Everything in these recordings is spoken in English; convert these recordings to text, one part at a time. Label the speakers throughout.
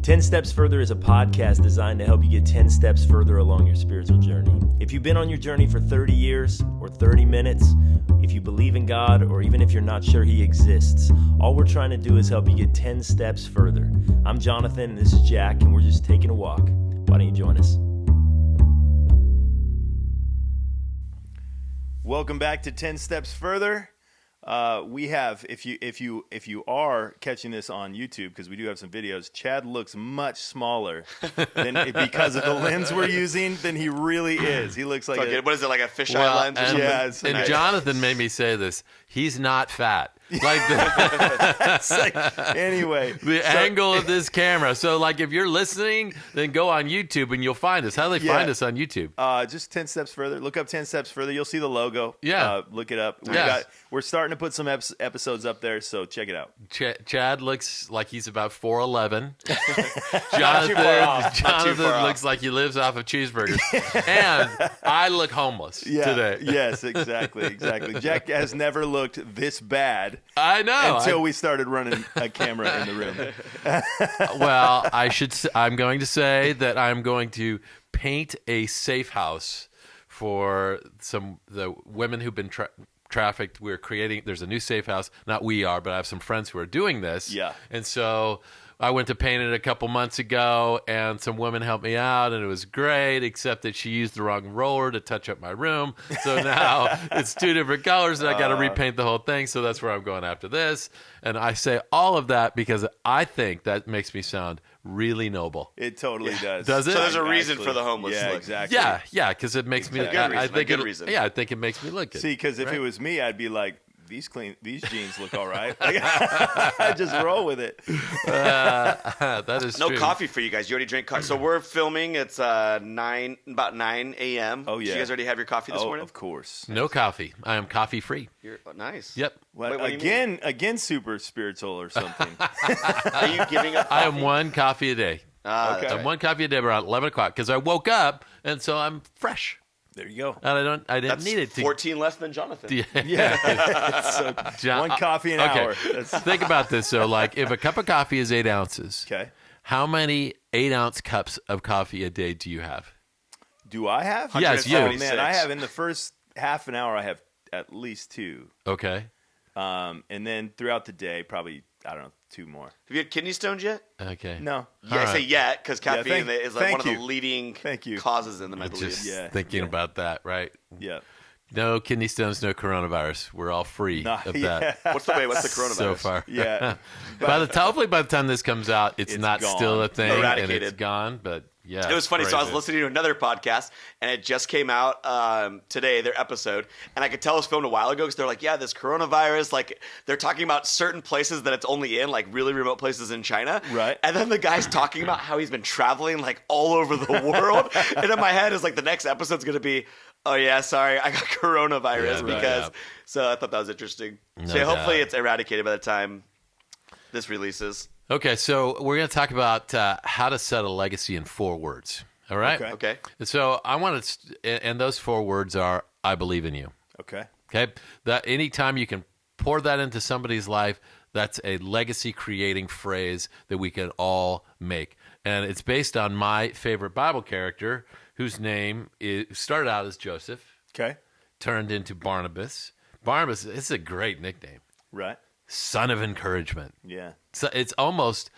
Speaker 1: 10 Steps Further is a podcast designed to help you get 10 steps further along your spiritual journey. If you've been on your journey for 30 years or 30 minutes, if you believe in God, or even if you're not sure He exists, all we're trying to do is help you get 10 steps further. I'm Jonathan, and this is Jack, and we're just taking a walk. Why don't you join us? Welcome back to 10 Steps Further. We have, if you are catching this on YouTube, because we do have some videos, Chad looks much smaller than because of the lens we're using than he really is. He looks like
Speaker 2: what is it, like a fisheye lens or something?
Speaker 1: Yeah,
Speaker 3: and
Speaker 1: nice.
Speaker 3: Jonathan made me say this. He's not fat. Like
Speaker 1: anyway,
Speaker 3: the angle of this camera. So, like, if you're listening, then go on YouTube and you'll find us. How do they find us on YouTube?
Speaker 1: Just 10 Steps Further. Look up 10 Steps Further. You'll see the logo.
Speaker 3: Yeah.
Speaker 1: Look it up. We're starting to put some episodes up there, so check it out.
Speaker 3: Chad looks like he's about 4'11".
Speaker 2: Not
Speaker 3: Jonathan looks like he lives off of cheeseburgers. And I look homeless today.
Speaker 1: Yes, exactly. Jack has never looked this bad.
Speaker 3: I know.
Speaker 1: Until we started running a camera in the room.
Speaker 3: Well, I'm going to say that I'm going to paint a safe house for the women who've been trafficked. There's a new safe house. Not we are, but I have some friends who are doing this.
Speaker 1: Yeah.
Speaker 3: And so I went to paint it a couple months ago, and some women helped me out, and it was great, except that she used the wrong roller to touch up my room. So now it's two different colors, and I got to repaint the whole thing. So that's where I'm going after this. And I say all of that because I think that makes me sound really noble.
Speaker 1: It totally does.
Speaker 3: Does it?
Speaker 2: So there's a reason for the homeless look.
Speaker 1: Exactly.
Speaker 3: Yeah, because it makes me. I think it makes me look good.
Speaker 1: See, because if it was me, I'd be like, these jeans look all right. Like, I just roll with it.
Speaker 3: That is
Speaker 2: no
Speaker 3: true.
Speaker 2: coffee for you guys. You already drink coffee. So we're filming. It's about 9 a.m.
Speaker 1: Oh, yeah.
Speaker 2: So you guys already have your coffee this morning?
Speaker 1: Of course.
Speaker 3: No coffee. I am coffee free.
Speaker 2: You're nice.
Speaker 3: Yep.
Speaker 1: What
Speaker 2: do you mean?
Speaker 1: Again, super spiritual or something.
Speaker 2: Are you giving up coffee?
Speaker 3: I am one coffee a day.
Speaker 1: Okay.
Speaker 3: I'm one coffee a day around 11 o'clock because I woke up, and so I'm fresh.
Speaker 1: There you go.
Speaker 3: And I didn't
Speaker 2: That's
Speaker 3: need it to.
Speaker 2: 14 less than Jonathan.
Speaker 1: Yeah. So, one coffee an hour.
Speaker 3: Think about this. So, like, if a cup of coffee is 8 ounces,
Speaker 1: Okay.
Speaker 3: how many 8-ounce cups of coffee a day do you have?
Speaker 1: Do I have?
Speaker 3: Yes, you.
Speaker 1: Oh, man, I have in the first half an hour, I have at least 2.
Speaker 3: Okay.
Speaker 1: And then throughout the day, probably, I don't know, 2 more.
Speaker 2: Have you had kidney stones yet?
Speaker 3: Okay.
Speaker 1: No.
Speaker 2: Yeah, I say yet because caffeine is like one of the
Speaker 1: you.
Speaker 2: leading
Speaker 1: Thank you.
Speaker 2: causes in them, I believe.
Speaker 3: Just thinking about that, right?
Speaker 1: Yeah.
Speaker 3: No kidney stones, no coronavirus. We're all free of that
Speaker 2: What's the coronavirus?
Speaker 3: so far.
Speaker 1: Yeah.
Speaker 3: Hopefully by the time this comes out, it's not
Speaker 1: gone.
Speaker 3: still a thing
Speaker 2: Eradicated.
Speaker 3: and it's gone. But yeah,
Speaker 2: It was funny. So I was
Speaker 3: crazy.
Speaker 2: listening to another podcast, and it just came out today, their episode, and I could tell it was filmed a while ago because they're like, yeah, this coronavirus, like they're talking about certain places that it's only in, like really remote places in China.
Speaker 1: Right.
Speaker 2: And then the guy's talking about how he's been traveling like all over the world. And in my head is like the next episode's going to be, oh yeah, sorry, I got coronavirus So I thought that was interesting. So hopefully it's eradicated by the time this releases.
Speaker 3: Okay, so we're going to talk about how to set a legacy in 4 words. All right?
Speaker 2: Okay.
Speaker 3: So I want to, and those 4 words are, I believe in you.
Speaker 1: Okay.
Speaker 3: Okay? That anytime you can pour that into somebody's life, that's a legacy creating phrase that we can all make. And it's based on my favorite Bible character, whose name started out as Joseph,
Speaker 1: Okay.
Speaker 3: turned into Barnabas. Barnabas, it's a great nickname.
Speaker 1: Right.
Speaker 3: Son of encouragement.
Speaker 1: Yeah.
Speaker 3: So he's almost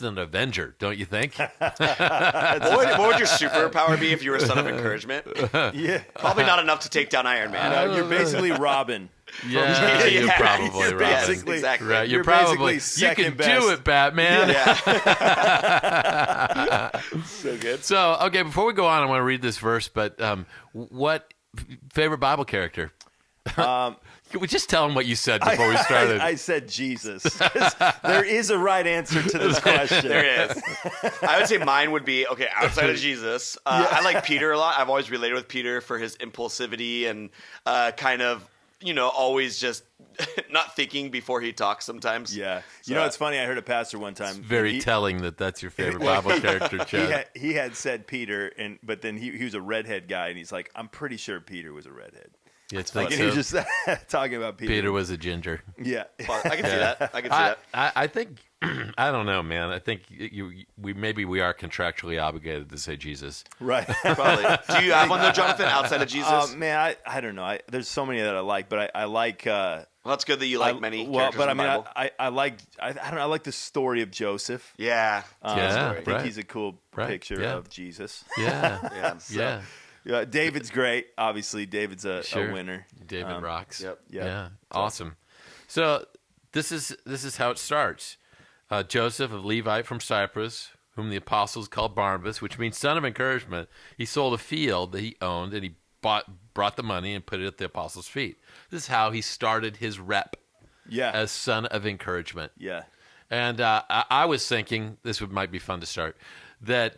Speaker 3: an Avenger, don't you think?
Speaker 2: What would your superpower be if you were a son of encouragement?
Speaker 1: Yeah.
Speaker 2: Probably not enough to take down Iron Man.
Speaker 1: You're basically Robin.
Speaker 3: Yeah, you're
Speaker 2: Yeah,
Speaker 3: probably
Speaker 1: you're
Speaker 3: right.
Speaker 1: basically-
Speaker 2: Exactly.
Speaker 3: Right,
Speaker 1: You're
Speaker 3: probably
Speaker 1: basically
Speaker 3: you can
Speaker 1: second best.
Speaker 3: do it, Batman.
Speaker 2: Yeah.
Speaker 1: So good.
Speaker 3: So, okay, before we go on, I want to read this verse. But what favorite Bible character? Can we just tell them what you said before we started?
Speaker 1: I said Jesus. There is a right answer to this question.
Speaker 2: There is. I would say mine would be, okay, outside of Jesus. I like Peter a lot. I've always related with Peter for his impulsivity and kind of, always just not thinking before he talks sometimes.
Speaker 1: Yeah.
Speaker 2: So,
Speaker 1: It's funny. I heard a pastor one time.
Speaker 3: It's very telling that that's your favorite Bible character, Chad.
Speaker 1: He had said Peter, but then he was a redhead guy, and he's like, I'm pretty sure Peter was a redhead.
Speaker 3: You
Speaker 4: Like
Speaker 3: think
Speaker 4: he was
Speaker 3: so?
Speaker 4: just talking about Peter.
Speaker 3: Peter was a ginger.
Speaker 4: Yeah.
Speaker 2: Well, I can see that. I can see that.
Speaker 3: I think I don't know, man. I think we are contractually obligated to say Jesus.
Speaker 4: Right.
Speaker 2: Probably. Do you have one though, Jonathan, outside of Jesus?
Speaker 4: Man, I don't know. There's so many that I like, but I like.
Speaker 2: Well, that's good that you like many characters
Speaker 4: but
Speaker 2: in the Bible.
Speaker 4: I like. I don't know. I like the story of Joseph.
Speaker 2: Yeah.
Speaker 3: Yeah,
Speaker 4: I think
Speaker 3: right.
Speaker 4: he's a cool
Speaker 3: Right,
Speaker 4: picture
Speaker 3: yeah.
Speaker 4: of Jesus.
Speaker 3: Yeah,
Speaker 2: Yeah.
Speaker 3: yeah.
Speaker 4: Yeah, David's great. Obviously, David's a
Speaker 3: Sure.
Speaker 4: winner.
Speaker 3: David rocks.
Speaker 2: Yep.
Speaker 3: Yeah. Awesome. So this is how it starts. Joseph of Levite from Cyprus, whom the apostles called Barnabas, which means son of encouragement. He sold a field that he owned, and he brought the money and put it at the apostles' feet. This is how he started his rep
Speaker 4: Yeah.
Speaker 3: as son of encouragement.
Speaker 4: Yeah.
Speaker 3: And I was thinking, might be fun to start, that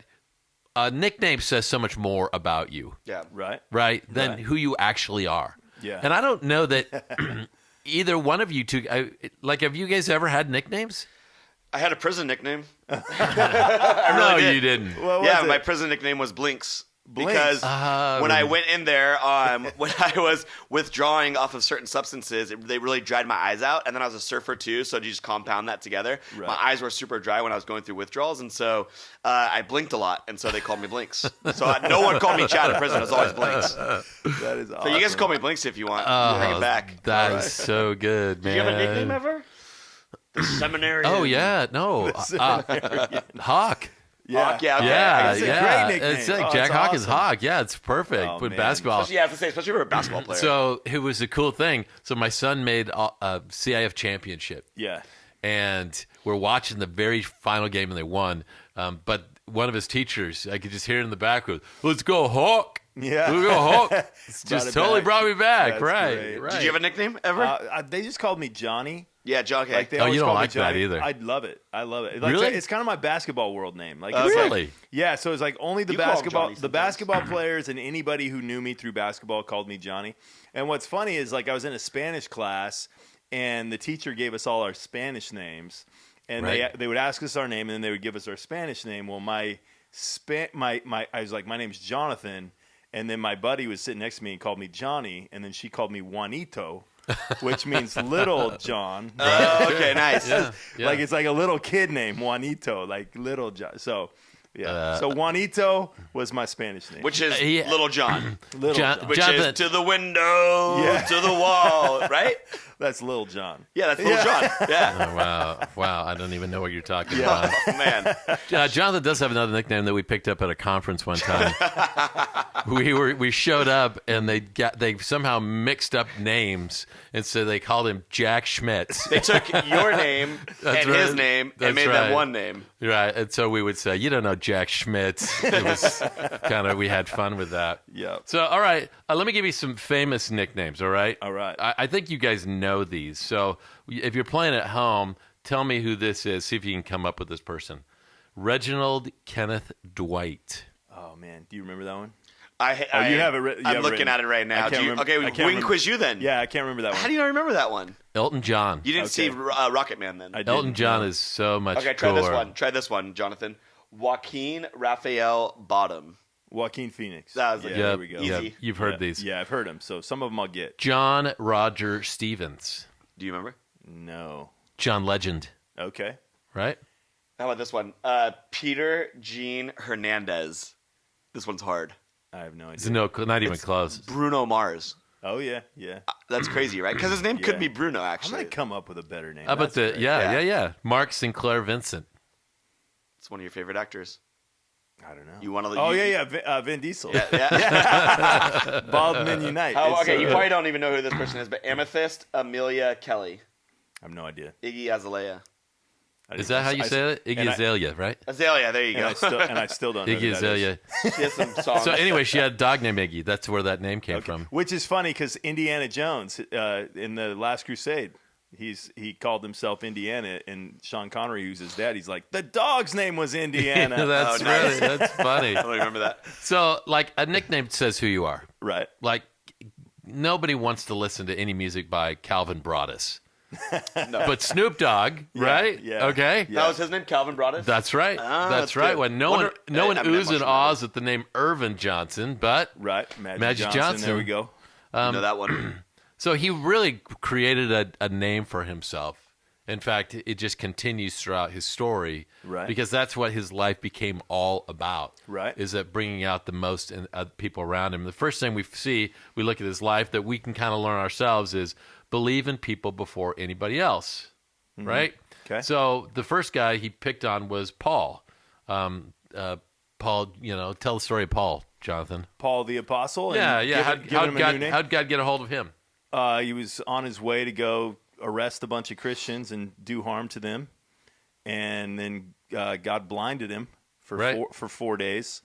Speaker 3: a nickname says so much more about you,
Speaker 2: Yeah.
Speaker 4: Right.
Speaker 3: right, than
Speaker 4: Right.
Speaker 3: who you actually are.
Speaker 4: Yeah.
Speaker 3: And I don't know that either one of you two, have you guys ever had nicknames?
Speaker 2: I had a prison nickname.
Speaker 3: No,
Speaker 2: did.
Speaker 3: you didn't.
Speaker 4: What was
Speaker 2: Yeah,
Speaker 4: it?
Speaker 2: my prison nickname was Blinks.
Speaker 4: Blinks.
Speaker 2: Because when I went in there, when I was withdrawing off of certain substances, they really dried my eyes out. And then I was a surfer too, so you just compound that together.
Speaker 4: Right.
Speaker 2: My eyes were super dry when I was going through withdrawals, and so I blinked a lot, and so they called me Blinks. So no one called me Chad in prison. It was always Blinks.
Speaker 4: That is
Speaker 2: So
Speaker 4: awesome.
Speaker 2: you guys can call me Blinks if you want. Bring it back.
Speaker 3: That is so good, man.
Speaker 2: Did you have a nickname ever? The seminary.
Speaker 3: Oh, yeah. No. Hawk.
Speaker 4: Yeah.
Speaker 2: Yeah, okay.
Speaker 3: Yeah,
Speaker 4: It's a
Speaker 3: yeah.
Speaker 4: great nickname.
Speaker 3: It's like
Speaker 4: Oh,
Speaker 3: Jack
Speaker 4: it's
Speaker 3: Hawk is
Speaker 4: awesome.
Speaker 3: Hawk. Yeah, it's perfect
Speaker 4: Oh,
Speaker 3: with
Speaker 4: man.
Speaker 3: basketball.
Speaker 2: Yeah, I have to say, especially for a basketball player.
Speaker 3: So it was a cool thing. So my son made a CIF championship.
Speaker 4: Yeah.
Speaker 3: And we're watching the very final game, and they won. But one of his teachers, I could just hear in the background, "Let's go Hawk!
Speaker 4: Yeah.
Speaker 3: Let's go Hawk!" It's
Speaker 4: Brought
Speaker 3: just
Speaker 4: it
Speaker 3: totally
Speaker 4: back.
Speaker 3: brought me back.
Speaker 4: That's
Speaker 3: Right,
Speaker 4: great.
Speaker 3: right.
Speaker 2: Did you have a nickname ever?
Speaker 4: They just called me Johnny.
Speaker 2: Yeah, John. Okay.
Speaker 4: Like they
Speaker 3: Oh,
Speaker 4: always
Speaker 3: you don't
Speaker 4: call me
Speaker 3: like that
Speaker 4: Johnny.
Speaker 3: either.
Speaker 4: I love it. I love it. Like,
Speaker 3: Really?
Speaker 4: It's kind of my basketball world name. Like,
Speaker 2: Okay.
Speaker 4: it's like-
Speaker 3: Really?
Speaker 4: yeah. So it's like only the
Speaker 2: You call him
Speaker 4: basketball,
Speaker 2: Johnny
Speaker 4: the
Speaker 2: sometimes.
Speaker 4: basketball players, and anybody who knew me through basketball called me Johnny. And what's funny is like I was in a Spanish class, and the teacher gave us all our Spanish names, and
Speaker 3: Right.
Speaker 4: they would ask us our name, and then they would give us our Spanish name. Well, I was like, my name's Jonathan. And then my buddy was sitting next to me and called me Johnny, and then she called me Juanito, which means little John.
Speaker 2: Oh, okay, nice.
Speaker 3: Yeah.
Speaker 4: Like it's like a little kid name, Juanito, like little John. So yeah. So Juanito was my Spanish name.
Speaker 2: Which is
Speaker 3: He-
Speaker 2: Little John.
Speaker 4: Little
Speaker 3: John-
Speaker 4: John.
Speaker 2: Which
Speaker 3: Jonathan-
Speaker 2: is to the window,
Speaker 4: Yeah.
Speaker 2: to the wall, right?
Speaker 4: That's Little John.
Speaker 2: Yeah, that's Little John. Yeah.
Speaker 3: Oh, wow. I don't even know what you're talking about.
Speaker 2: Oh, man.
Speaker 3: Jonathan does have another nickname that we picked up at a conference one time. we showed up, and they somehow mixed up names, and so they called him Jack Schmitz.
Speaker 2: They took your name
Speaker 3: That's
Speaker 2: and his
Speaker 3: right.
Speaker 2: name
Speaker 3: That's
Speaker 2: and made
Speaker 3: right.
Speaker 2: them one name.
Speaker 3: Right, and so we would say, "You don't know Jack Schmitz." It was kind of, we had fun with that.
Speaker 4: Yep.
Speaker 3: So, all right, let me give you some famous nicknames. All right.
Speaker 4: All right.
Speaker 3: I think you guys know these. So, if you're playing at home, tell me who this is. See if you can come up with this person. Reginald Kenneth Dwight.
Speaker 4: Oh man, do you remember that one?
Speaker 2: I
Speaker 4: you have it writ- you
Speaker 2: I'm
Speaker 4: have it
Speaker 2: looking
Speaker 4: written.
Speaker 2: at it right
Speaker 4: I
Speaker 2: now.
Speaker 4: can't
Speaker 2: Do you,
Speaker 4: remember-
Speaker 2: okay,
Speaker 4: I
Speaker 2: we
Speaker 4: can't
Speaker 2: can
Speaker 4: remember.
Speaker 2: quiz you then.
Speaker 4: Yeah, I can't remember that one.
Speaker 2: How do you not remember that one?
Speaker 3: Elton John.
Speaker 2: You didn't
Speaker 4: Okay.
Speaker 2: see Rocket Man then.
Speaker 4: I
Speaker 3: Elton
Speaker 4: didn't,
Speaker 3: John
Speaker 4: no.
Speaker 3: is so much
Speaker 2: Okay, try this
Speaker 3: cooler.
Speaker 2: one. Try this one, Jonathan. Joaquin Raphael Bottom.
Speaker 4: Joaquin Phoenix.
Speaker 2: That was
Speaker 4: yeah,
Speaker 2: it.
Speaker 4: there
Speaker 3: Yep,
Speaker 4: we go.
Speaker 3: yep,
Speaker 2: Easy.
Speaker 3: you've heard
Speaker 4: Yeah.
Speaker 3: these.
Speaker 4: Yeah, I've heard them. So some of them I'll get.
Speaker 3: John Roger Stevens.
Speaker 2: Do you remember?
Speaker 4: No.
Speaker 3: John Legend,
Speaker 4: Okay.
Speaker 3: right?
Speaker 2: How about this one? Peter Jean Hernandez. This one's hard.
Speaker 4: I have no
Speaker 3: It's
Speaker 4: idea.
Speaker 3: not even close.
Speaker 2: Bruno Mars.
Speaker 4: Oh yeah, yeah.
Speaker 2: That's crazy, right? Because his name could
Speaker 4: Yeah.
Speaker 2: be Bruno,
Speaker 4: I'm
Speaker 2: actually.
Speaker 4: gonna come up with a better name.
Speaker 3: How about
Speaker 4: That's
Speaker 3: the
Speaker 4: great.
Speaker 3: yeah. Mark Sinclair Vincent.
Speaker 2: It's one of your favorite actors.
Speaker 4: I don't know.
Speaker 2: You want to?
Speaker 4: Oh yeah. Vin Diesel.
Speaker 2: Yeah.
Speaker 4: Bald Men Unite.
Speaker 2: Oh,
Speaker 4: It's
Speaker 2: okay.
Speaker 4: so
Speaker 2: You
Speaker 4: good.
Speaker 2: probably don't even know who this person is, but Amethyst Amelia Kelly.
Speaker 4: I have no idea.
Speaker 2: Iggy Azalea.
Speaker 3: Is that how you say it?
Speaker 4: and
Speaker 3: Iggy
Speaker 4: I-
Speaker 3: Azalea, right?
Speaker 2: Azalea, there you
Speaker 4: And
Speaker 2: go.
Speaker 4: I still don't know.
Speaker 3: Iggy
Speaker 4: who that is.
Speaker 3: Azalea.
Speaker 2: She has some songs.
Speaker 3: So anyway, she had a dog named Iggy. That's where that name came
Speaker 4: Okay.
Speaker 3: from.
Speaker 4: Which is funny because Indiana Jones in the Last Crusade, he called himself Indiana, and Sean Connery, who's his dad, he's like, the dog's name was Indiana.
Speaker 3: That's
Speaker 2: Oh, nice.
Speaker 3: really that's funny.
Speaker 2: I don't remember that.
Speaker 3: So like a nickname says who you are.
Speaker 4: Right.
Speaker 3: Like nobody wants to listen to any music by Calvin Broadus.
Speaker 2: No.
Speaker 3: But Snoop Dogg, right?
Speaker 4: yeah.
Speaker 3: Okay.
Speaker 4: Yeah.
Speaker 2: That was his name, Calvin Broadus?
Speaker 3: That's right.
Speaker 2: Ah,
Speaker 3: that's
Speaker 2: that's
Speaker 3: right.
Speaker 2: good.
Speaker 3: When no
Speaker 2: Wonder-
Speaker 3: one
Speaker 2: I haven't
Speaker 3: oohs
Speaker 2: much
Speaker 3: and
Speaker 2: of
Speaker 3: ahs at the name Irvin Johnson, but
Speaker 4: Right.
Speaker 3: Magic Johnson.
Speaker 4: There we go.
Speaker 2: You know that one.
Speaker 3: So he really created a name for himself. In fact, it just continues throughout his story,
Speaker 4: Right.
Speaker 3: because that's what his life became all about.
Speaker 4: Right.
Speaker 3: Is that bringing out the most in people around him. The first thing we look at his life that we can kind of learn ourselves is believe in people before anybody else, right?
Speaker 4: Okay.
Speaker 3: So the first guy he picked on was Paul. Paul, tell the story of Paul, Jonathan.
Speaker 4: Paul the Apostle.
Speaker 3: Yeah.
Speaker 4: Give him a new name.
Speaker 3: How'd God get a hold of him?
Speaker 4: He was on his way to go arrest a bunch of Christians and do harm to them, and then God blinded him for 4 days,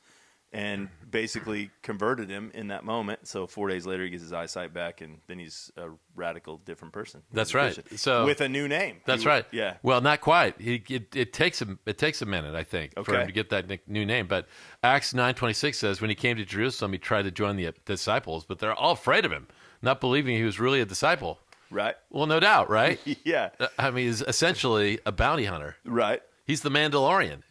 Speaker 4: and basically converted him in that moment. So 4 days later, he gets his eyesight back, and then he's a radical, different person.
Speaker 3: That's
Speaker 4: He's a
Speaker 3: right.
Speaker 4: Christian.
Speaker 3: So
Speaker 4: with a new name.
Speaker 3: That's right.
Speaker 4: Yeah.
Speaker 3: Well, not quite. It takes a minute, I think, for
Speaker 4: Okay.
Speaker 3: him to get that new name. But Acts 9:26 says, when he came to Jerusalem, he tried to join the disciples, but they're all afraid of him, not believing he was really a disciple.
Speaker 4: Right.
Speaker 3: Well, no doubt, right?
Speaker 4: Yeah.
Speaker 3: I mean, he's essentially a bounty hunter.
Speaker 4: Right.
Speaker 3: He's the Mandalorian.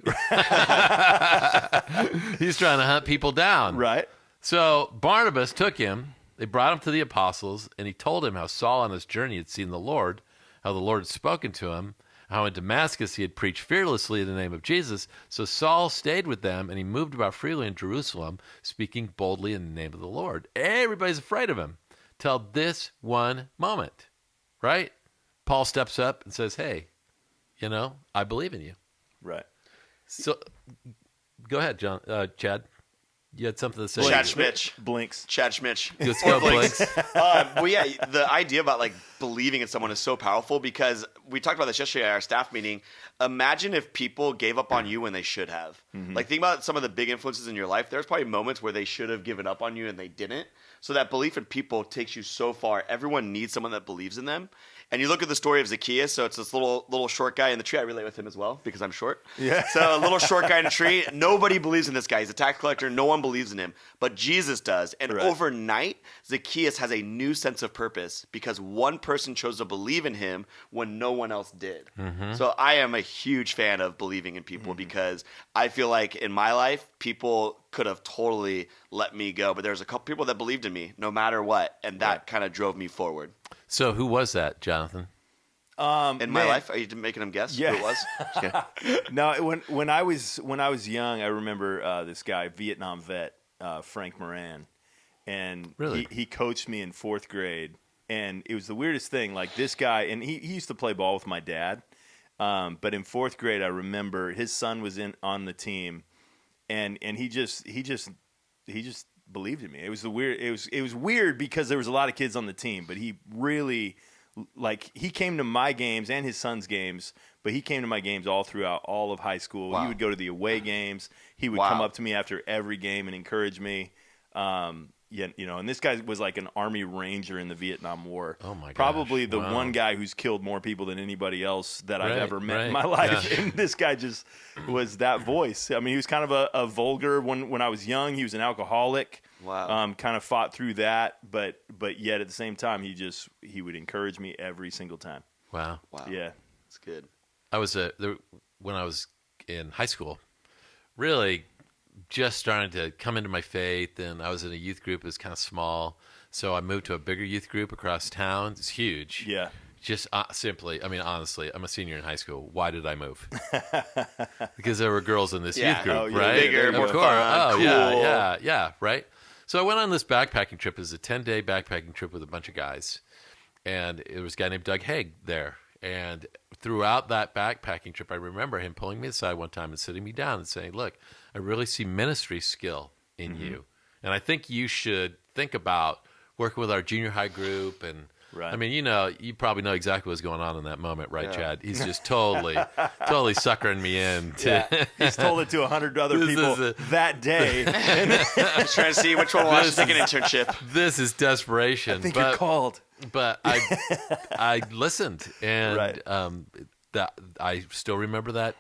Speaker 3: He's trying to hunt people down.
Speaker 4: Right.
Speaker 3: So Barnabas took him. They brought him to the apostles, and he told him how Saul on his journey had seen the Lord, how the Lord had spoken to him, how in Damascus he had preached fearlessly in the name of Jesus. So Saul stayed with them, and he moved about freely in Jerusalem, speaking boldly in the name of the Lord. Everybody's afraid of him till this one moment, right? Paul steps up and says, hey, I believe in you.
Speaker 4: Right.
Speaker 3: So go ahead, Chad. You had something to say.
Speaker 2: Chad Schmitch.
Speaker 4: Blinks.
Speaker 2: Chad Schmitch.
Speaker 3: Let's go, Blinks.
Speaker 2: Well, yeah, the idea about like believing in someone is so powerful because we talked about this yesterday at our staff meeting. Imagine if people gave up on you when they should have. Like, think about some of the big influences in your life. There's probably moments where they should have given up on you and they didn't. So that belief in people takes you so far. Everyone needs someone that believes in them. And you look at the story of Zacchaeus. So it's this little short guy in the tree. I relate with him as well because I'm short.
Speaker 4: Yeah.
Speaker 2: So a little short guy in a tree. Nobody believes in this guy. He's a tax collector. No one believes in him. But Jesus does. And
Speaker 4: Right.
Speaker 2: overnight, Zacchaeus has a new sense of purpose because one person chose to believe in him when no one else did. So I am a huge fan of believing in people because I feel like in my life, people could have totally let me go. But there's a couple people that believed in me no matter what. And that kind of drove me forward.
Speaker 3: So who was that, Jonathan?
Speaker 2: In my life, are you making them guess
Speaker 4: Yeah.
Speaker 2: who it was? Just kidding.
Speaker 4: No, when I was young, I remember this guy, Vietnam vet, Frank Moran, and
Speaker 3: Really?
Speaker 4: he coached me in 4th grade, and it was the weirdest thing. Like this guy, and he used to play ball with my dad, but in 4th grade, I remember his son was on the team, and he just believed in me. It was weird because there was a lot of kids on the team, but he really. Like, he came to my games and his son's games, but he came to my games all throughout all of high school.
Speaker 2: Wow.
Speaker 4: He would go to the away games. He would come up to me after every game and encourage me. And this guy was like an Army Ranger in the Vietnam War.
Speaker 3: Oh, my gosh.
Speaker 4: Probably the
Speaker 3: Wow.
Speaker 4: one guy who's killed more people than anybody else that I've
Speaker 3: Right,
Speaker 4: ever met in
Speaker 3: right.
Speaker 4: my life.
Speaker 3: Yeah.
Speaker 4: And this guy just was that voice. I mean, he was kind of a vulgar when I was young. He was an alcoholic.
Speaker 2: Wow.
Speaker 4: Kind of fought through that, but yet at the same time, he would encourage me every single time.
Speaker 3: Wow.
Speaker 2: Wow.
Speaker 4: Yeah.
Speaker 2: That's good.
Speaker 3: I was when I was in high school, really just starting to come into my faith, and I was in a youth group. It was kind of small, so I moved to a bigger youth group across town. It's huge.
Speaker 4: Yeah.
Speaker 3: Just simply, I mean, honestly, I'm a senior in high school. Why did I move? Because there were girls in this
Speaker 2: Yeah.
Speaker 3: youth group,
Speaker 4: Oh, yeah,
Speaker 3: right?
Speaker 2: bigger,
Speaker 3: Of
Speaker 2: more
Speaker 3: course.
Speaker 2: fun,
Speaker 3: Oh,
Speaker 2: cool.
Speaker 3: yeah, right. So I went on this backpacking trip. It was a 10-day backpacking trip with a bunch of guys, and it was a guy named Doug Haig there. And throughout that backpacking trip, I remember him pulling me aside one time and sitting me down and saying, "Look, I really see ministry skill in you, and I think you should think about working with our junior high group." And
Speaker 4: Right.
Speaker 3: I mean, you probably know exactly what's going on in that moment, right, Chad? He's just totally suckering me in.
Speaker 4: He's told it to 100 other
Speaker 3: This
Speaker 4: people
Speaker 3: is a-
Speaker 4: that day.
Speaker 2: Just trying to see which one will actually take an internship.
Speaker 3: This is desperation.
Speaker 4: I think
Speaker 3: but,
Speaker 4: you're called.
Speaker 3: But I listened, and
Speaker 4: Right.
Speaker 3: that I still remember that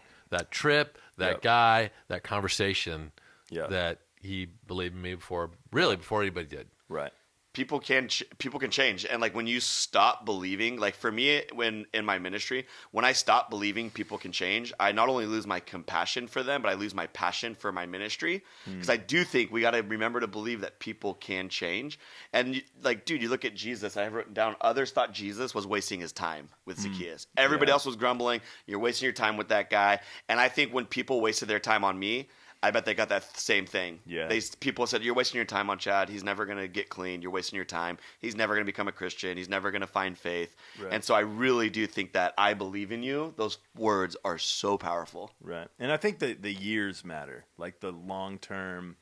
Speaker 3: trip, that
Speaker 4: Yep.
Speaker 3: guy, that conversation,
Speaker 4: Yeah.
Speaker 3: that he believed in me before anybody did.
Speaker 4: Right.
Speaker 2: people can change. And like when you stop believing, like for me, when in my ministry, when I stop believing people can change, I not only lose my compassion for them, but I lose my passion for my ministry. Because I do think we got to remember to believe that people can change. And like, dude, you look at Jesus. I have written down, others thought Jesus was wasting his time with Zacchaeus. Everybody else was grumbling. You're wasting your time with that guy. And I think when people wasted their time on me, I bet they got that same thing.
Speaker 4: Yeah.
Speaker 2: People said, you're wasting your time on Chad. He's never going to get clean. You're wasting your time. He's never going to become a Christian. He's never going to find faith.
Speaker 4: Right.
Speaker 2: And so I really do think that I believe in you. Those words are so powerful.
Speaker 4: Right. And I think that the years matter, like the long term,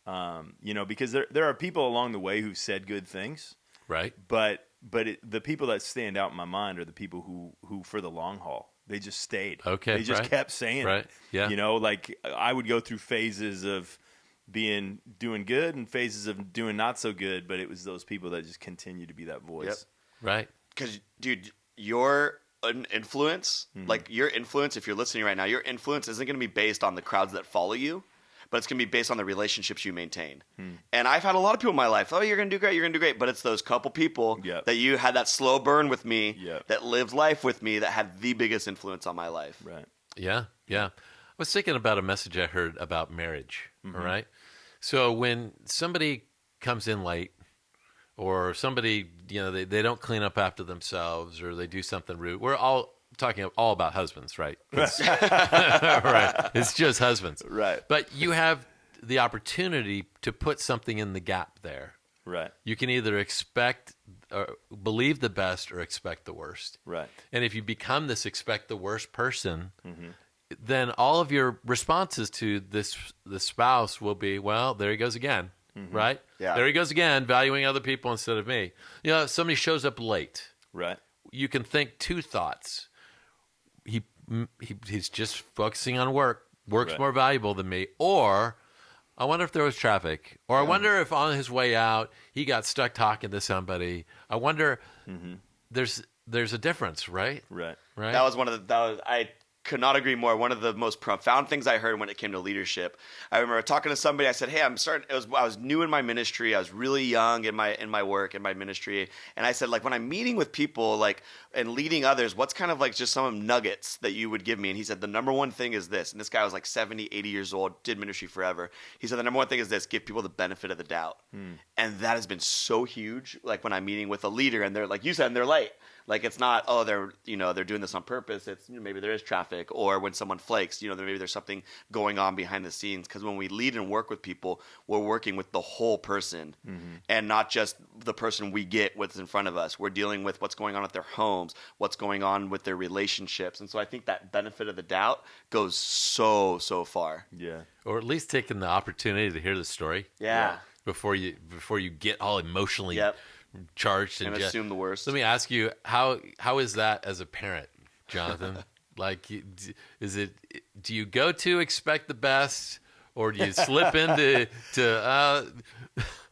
Speaker 4: because there are people along the way who said good things.
Speaker 3: Right.
Speaker 4: But the people that stand out in my mind are the people who for the long haul. They just stayed.
Speaker 3: Okay,
Speaker 4: They just
Speaker 3: right.
Speaker 4: kept saying
Speaker 3: Right,
Speaker 4: it.
Speaker 3: yeah.
Speaker 4: Like I would go through phases of doing good and phases of doing not so good, but it was those people that just continue to be that voice.
Speaker 2: Yep.
Speaker 3: Right.
Speaker 2: Because, dude, your influence, like your influence, if you're listening right now, your influence isn't going to be based on the crowds that follow you, but it's going to be based on the relationships you maintain. And I've had a lot of people in my life, oh, you're going to do great, you're going to do great. But it's those couple people
Speaker 4: Yep.
Speaker 2: that you had that slow burn with me,
Speaker 4: Yep.
Speaker 2: that lived life with me, that had the biggest influence on my life.
Speaker 4: Right.
Speaker 3: Yeah, yeah. I was thinking about a message I heard about marriage, all right? So when somebody comes in late or somebody, they don't clean up after themselves or they do something rude, we're all talking all about husbands, right? Right. It's just husbands.
Speaker 4: Right.
Speaker 3: But you have the opportunity to put something in the gap there.
Speaker 4: Right.
Speaker 3: You can either expect or believe the best or expect the worst.
Speaker 4: Right.
Speaker 3: And if you become this expect the worst person, then all of your responses to the spouse will be, well, there he goes again, right?
Speaker 2: Yeah.
Speaker 3: There he goes again, valuing other people instead of me. If somebody shows up late,
Speaker 4: Right.
Speaker 3: you can think two thoughts. He's just focusing on work. Work's
Speaker 4: Right.
Speaker 3: more valuable than me. Or I wonder if there was traffic. Or I wonder if on his way out he got stuck talking to somebody. I wonder. There's a difference, right?
Speaker 4: Right.
Speaker 3: Right.
Speaker 2: That was I could not agree more. One of the most profound things I heard when it came to leadership. I remember talking to somebody. I said, "Hey, I was new in my ministry. I was really young in my work in my ministry." And I said, like, when I'm meeting with people, like, and leading others, what's kind of like just some nuggets that you would give me? And he said, the number one thing is this. And this guy was like 70, 80 years old, did ministry forever. He said, the number one thing is this: give people the benefit of the doubt. And that has been so huge. Like when I'm meeting with a leader, and they're like you said, and they're late. Like it's not, oh, they're doing this on purpose. It's maybe there is traffic, or when someone flakes, maybe there's something going on behind the scenes. Because when we lead and work with people, we're working with the whole person, and not just the person we get what's in front of us. We're dealing with what's going on at their homes, what's going on with their relationships, and so I think that benefit of the doubt goes so far.
Speaker 4: Yeah.
Speaker 3: Or at least taking the opportunity to hear the story.
Speaker 2: Yeah.
Speaker 3: Before you get all emotionally
Speaker 2: Yep.
Speaker 3: charged
Speaker 2: And
Speaker 3: and
Speaker 2: assume the worst.
Speaker 3: Let me ask you, how is that as a parent, Jonathan? Like, do you go to expect the best, or do you slip into here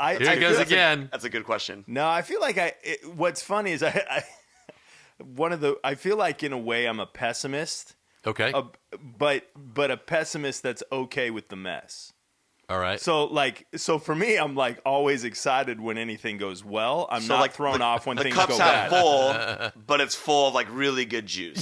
Speaker 3: it goes again?
Speaker 2: That's a good question.
Speaker 4: No, I feel like what's funny is I feel like in a way I'm a pessimist,
Speaker 3: Okay,
Speaker 4: but a pessimist that's okay with the mess.
Speaker 3: all right.
Speaker 4: So for me, I'm like always excited when anything goes well. I'm not thrown off when
Speaker 2: the
Speaker 4: things
Speaker 2: cup's
Speaker 4: go
Speaker 2: half
Speaker 4: bad.
Speaker 2: full, but it's full of like really good juice.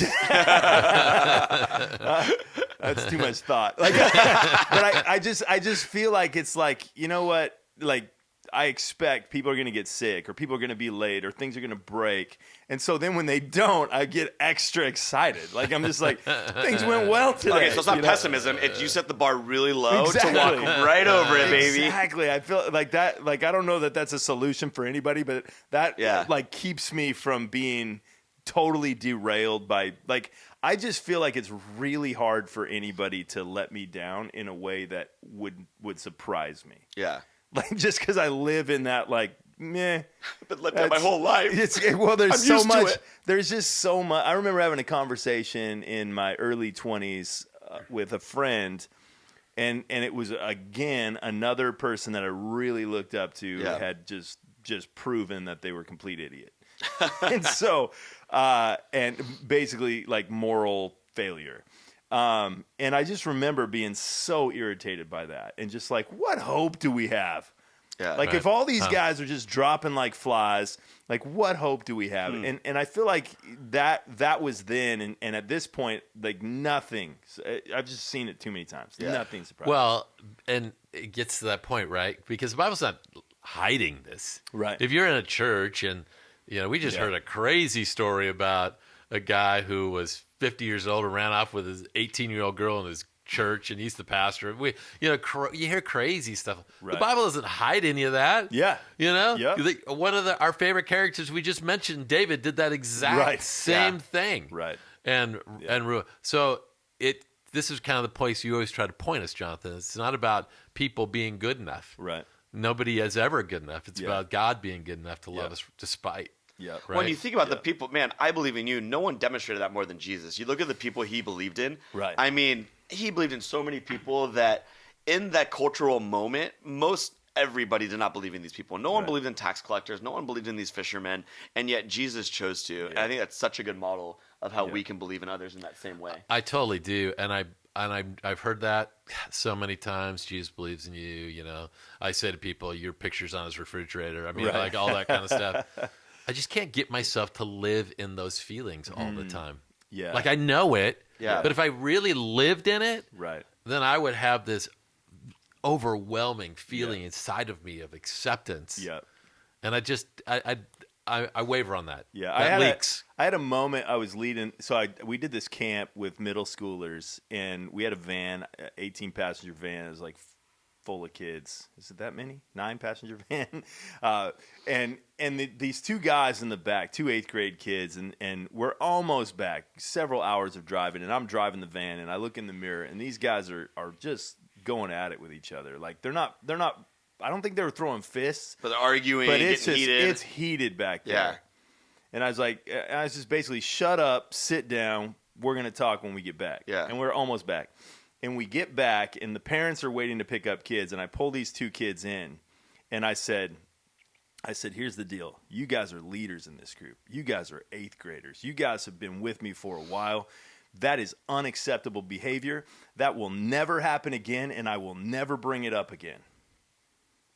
Speaker 4: That's too much thought. Like, but I just feel like it's like, you know what? Like, I expect people are going to get sick, or people are going to be late, or things are going to break. And so then when they don't, I get extra excited. Like, I'm just like, things went well today.
Speaker 2: Okay, so it's not pessimism. You set the bar really low to walk right over it, baby.
Speaker 4: Exactly. I feel like that. Like, I don't know that that's a solution for anybody, but that like keeps me from being totally derailed by like. I just feel like it's really hard for anybody to let me down in a way that would surprise me.
Speaker 2: Yeah.
Speaker 4: Like, just because I live in that, like, meh.
Speaker 2: But let that my whole life.
Speaker 4: There's
Speaker 2: I'm
Speaker 4: so
Speaker 2: used to
Speaker 4: much.
Speaker 2: it.
Speaker 4: There's just so much. I remember having a conversation in my early 20s with a friend, and it was, again, another person that I really looked up to had just proven that they were a complete idiot. And so, and basically, like, moral failure. And I just remember being so irritated by that and just like, what hope do we have?
Speaker 2: Yeah.
Speaker 4: Like
Speaker 3: Right.
Speaker 4: if all these guys are just dropping like flies, like what hope do we have? And I feel like that was then, and at this point, like nothing. I've just seen it too many times. Nothing surprising.
Speaker 3: Well, and it gets to that point, right? Because the Bible's not hiding this.
Speaker 4: Right.
Speaker 3: If you're in a church and, we just heard a crazy story about a guy who was 50 years old and ran off with his 18-year-old girl in his church, and he's the pastor. You hear crazy stuff.
Speaker 4: Right.
Speaker 3: The Bible doesn't hide any of that.
Speaker 4: Yeah.
Speaker 3: You think one of our favorite characters we just mentioned, David, did that exact same thing.
Speaker 4: Right.
Speaker 3: And so this is kind of the place you always try to point us, Jonathan. It's not about people being good enough.
Speaker 4: Right.
Speaker 3: Nobody is ever good enough. It's about God being good enough to love us despite.
Speaker 4: Yeah.
Speaker 3: Right?
Speaker 2: When you think about the people, man, I believe in you. No one demonstrated that more than Jesus. You look at the people he believed in.
Speaker 4: Right.
Speaker 2: I mean, he believed in so many people that in that cultural moment, everybody did not believe in these people. No one believed in tax collectors. No one believed in these fishermen. And yet Jesus chose to. And I think that's such a good model of how we can believe in others in that same way.
Speaker 3: I totally do. And I've heard that so many times. Jesus believes in you. I say to people, your picture's on his refrigerator. I mean, like all that kind of stuff. I just can't get myself to live in those feelings all the time.
Speaker 4: Yeah.
Speaker 3: Like I know it.
Speaker 2: Yeah.
Speaker 3: But if I really lived in it,
Speaker 4: Right.
Speaker 3: then I would have this overwhelming feeling inside of me of acceptance.
Speaker 4: Yeah.
Speaker 3: And I waver on that.
Speaker 4: Yeah,
Speaker 3: That leaks.
Speaker 4: I had a moment I was leading. So we did this camp with middle schoolers, and we had a van, 18-passenger van. It was like full of kids. Is it that many? 9-passenger van. These two guys in the back, two 8th grade kids, and we're almost back. Several hours of driving, and I'm driving the van, and I look in the mirror, and these guys are just going at it with each other. Like they're not. I don't think they were throwing fists,
Speaker 2: But they're arguing,
Speaker 4: but
Speaker 2: getting
Speaker 4: it's just
Speaker 2: heated.
Speaker 4: it's heated back there.
Speaker 2: Yeah.
Speaker 4: And I was just basically, shut up, sit down. We're going to talk when we get back.
Speaker 2: Yeah.
Speaker 4: And we're almost back. And we get back, and the parents are waiting to pick up kids. And I pull these two kids in, and I said, here's the deal. You guys are leaders in this group. You guys are 8th graders. You guys have been with me for a while. That is unacceptable behavior. That will never happen again, and I will never bring it up again.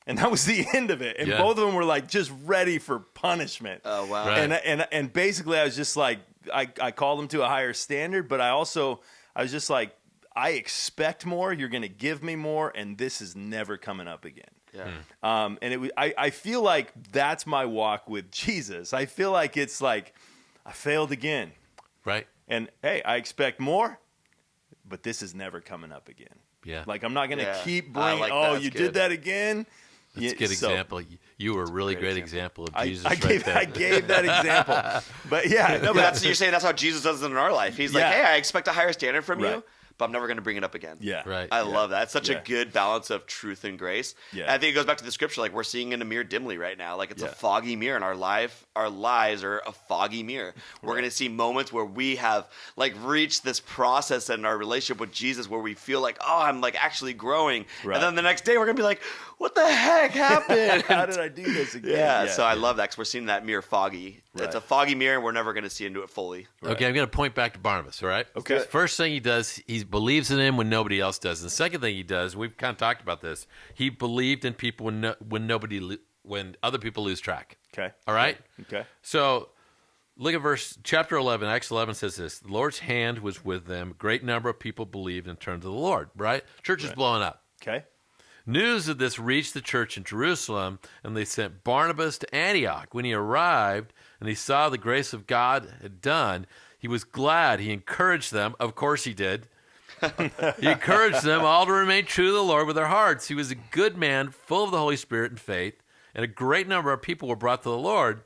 Speaker 4: And that was the end of it. And both of them were like just ready for punishment.
Speaker 2: Oh, wow.
Speaker 3: Right.
Speaker 4: And basically I was just like, I called them to a higher standard, but I was just like, I expect more. You're going to give me more, and this is never coming up again.
Speaker 2: Yeah.
Speaker 4: And I feel like that's my walk with Jesus. I feel like it's like I failed again.
Speaker 3: Right.
Speaker 4: And hey, I expect more, but this is never coming up again.
Speaker 3: Yeah.
Speaker 4: Like I'm not going to keep bringing,
Speaker 2: like that. That's
Speaker 4: you
Speaker 2: good.
Speaker 4: did that again.
Speaker 3: That's a good example. You were a really great example of Jesus right there.
Speaker 4: I gave that example. But yeah.
Speaker 2: No, but you're saying that's how Jesus does it in our life. He's like, hey, I expect a higher standard from you, but I'm never going to bring it up again.
Speaker 4: Yeah.
Speaker 3: Right.
Speaker 2: I love that. It's such a good balance of truth and grace.
Speaker 4: Yeah.
Speaker 2: And I think it goes back to the scripture. Like we're seeing in a mirror dimly right now. Like it's a foggy mirror, and our lives are a foggy mirror. We're going to see moments where we have like reached this process in our relationship with Jesus where we feel like, oh, I'm like actually growing.
Speaker 4: Right.
Speaker 2: And then the next day we're going to be like, what the heck happened?
Speaker 4: How did I do this again?
Speaker 2: Yeah, so I love that because we're seeing that mirror foggy.
Speaker 4: Right.
Speaker 2: It's a foggy mirror, and we're never going to see into it fully.
Speaker 3: Okay, I'm going to point back to Barnabas, all right?
Speaker 4: Okay.
Speaker 3: First thing he does, he believes in him when nobody else does. And the second thing he does, we've kind of talked about this, he believed in people when other people lose track.
Speaker 4: Okay.
Speaker 3: All right?
Speaker 4: Okay.
Speaker 3: So look at chapter 11. Acts 11 says this. The Lord's hand was with them. A great number of people believed and turned to the Lord, right? Church is blowing up.
Speaker 4: Okay.
Speaker 3: News of this reached the church in Jerusalem, and they sent Barnabas to Antioch. When he arrived and he saw the grace of God had done, he was glad. He encouraged them. Of course he did. He encouraged them all to remain true to the Lord with their hearts. He was a good man, full of the Holy Spirit and faith, and a great number of people were brought to the Lord.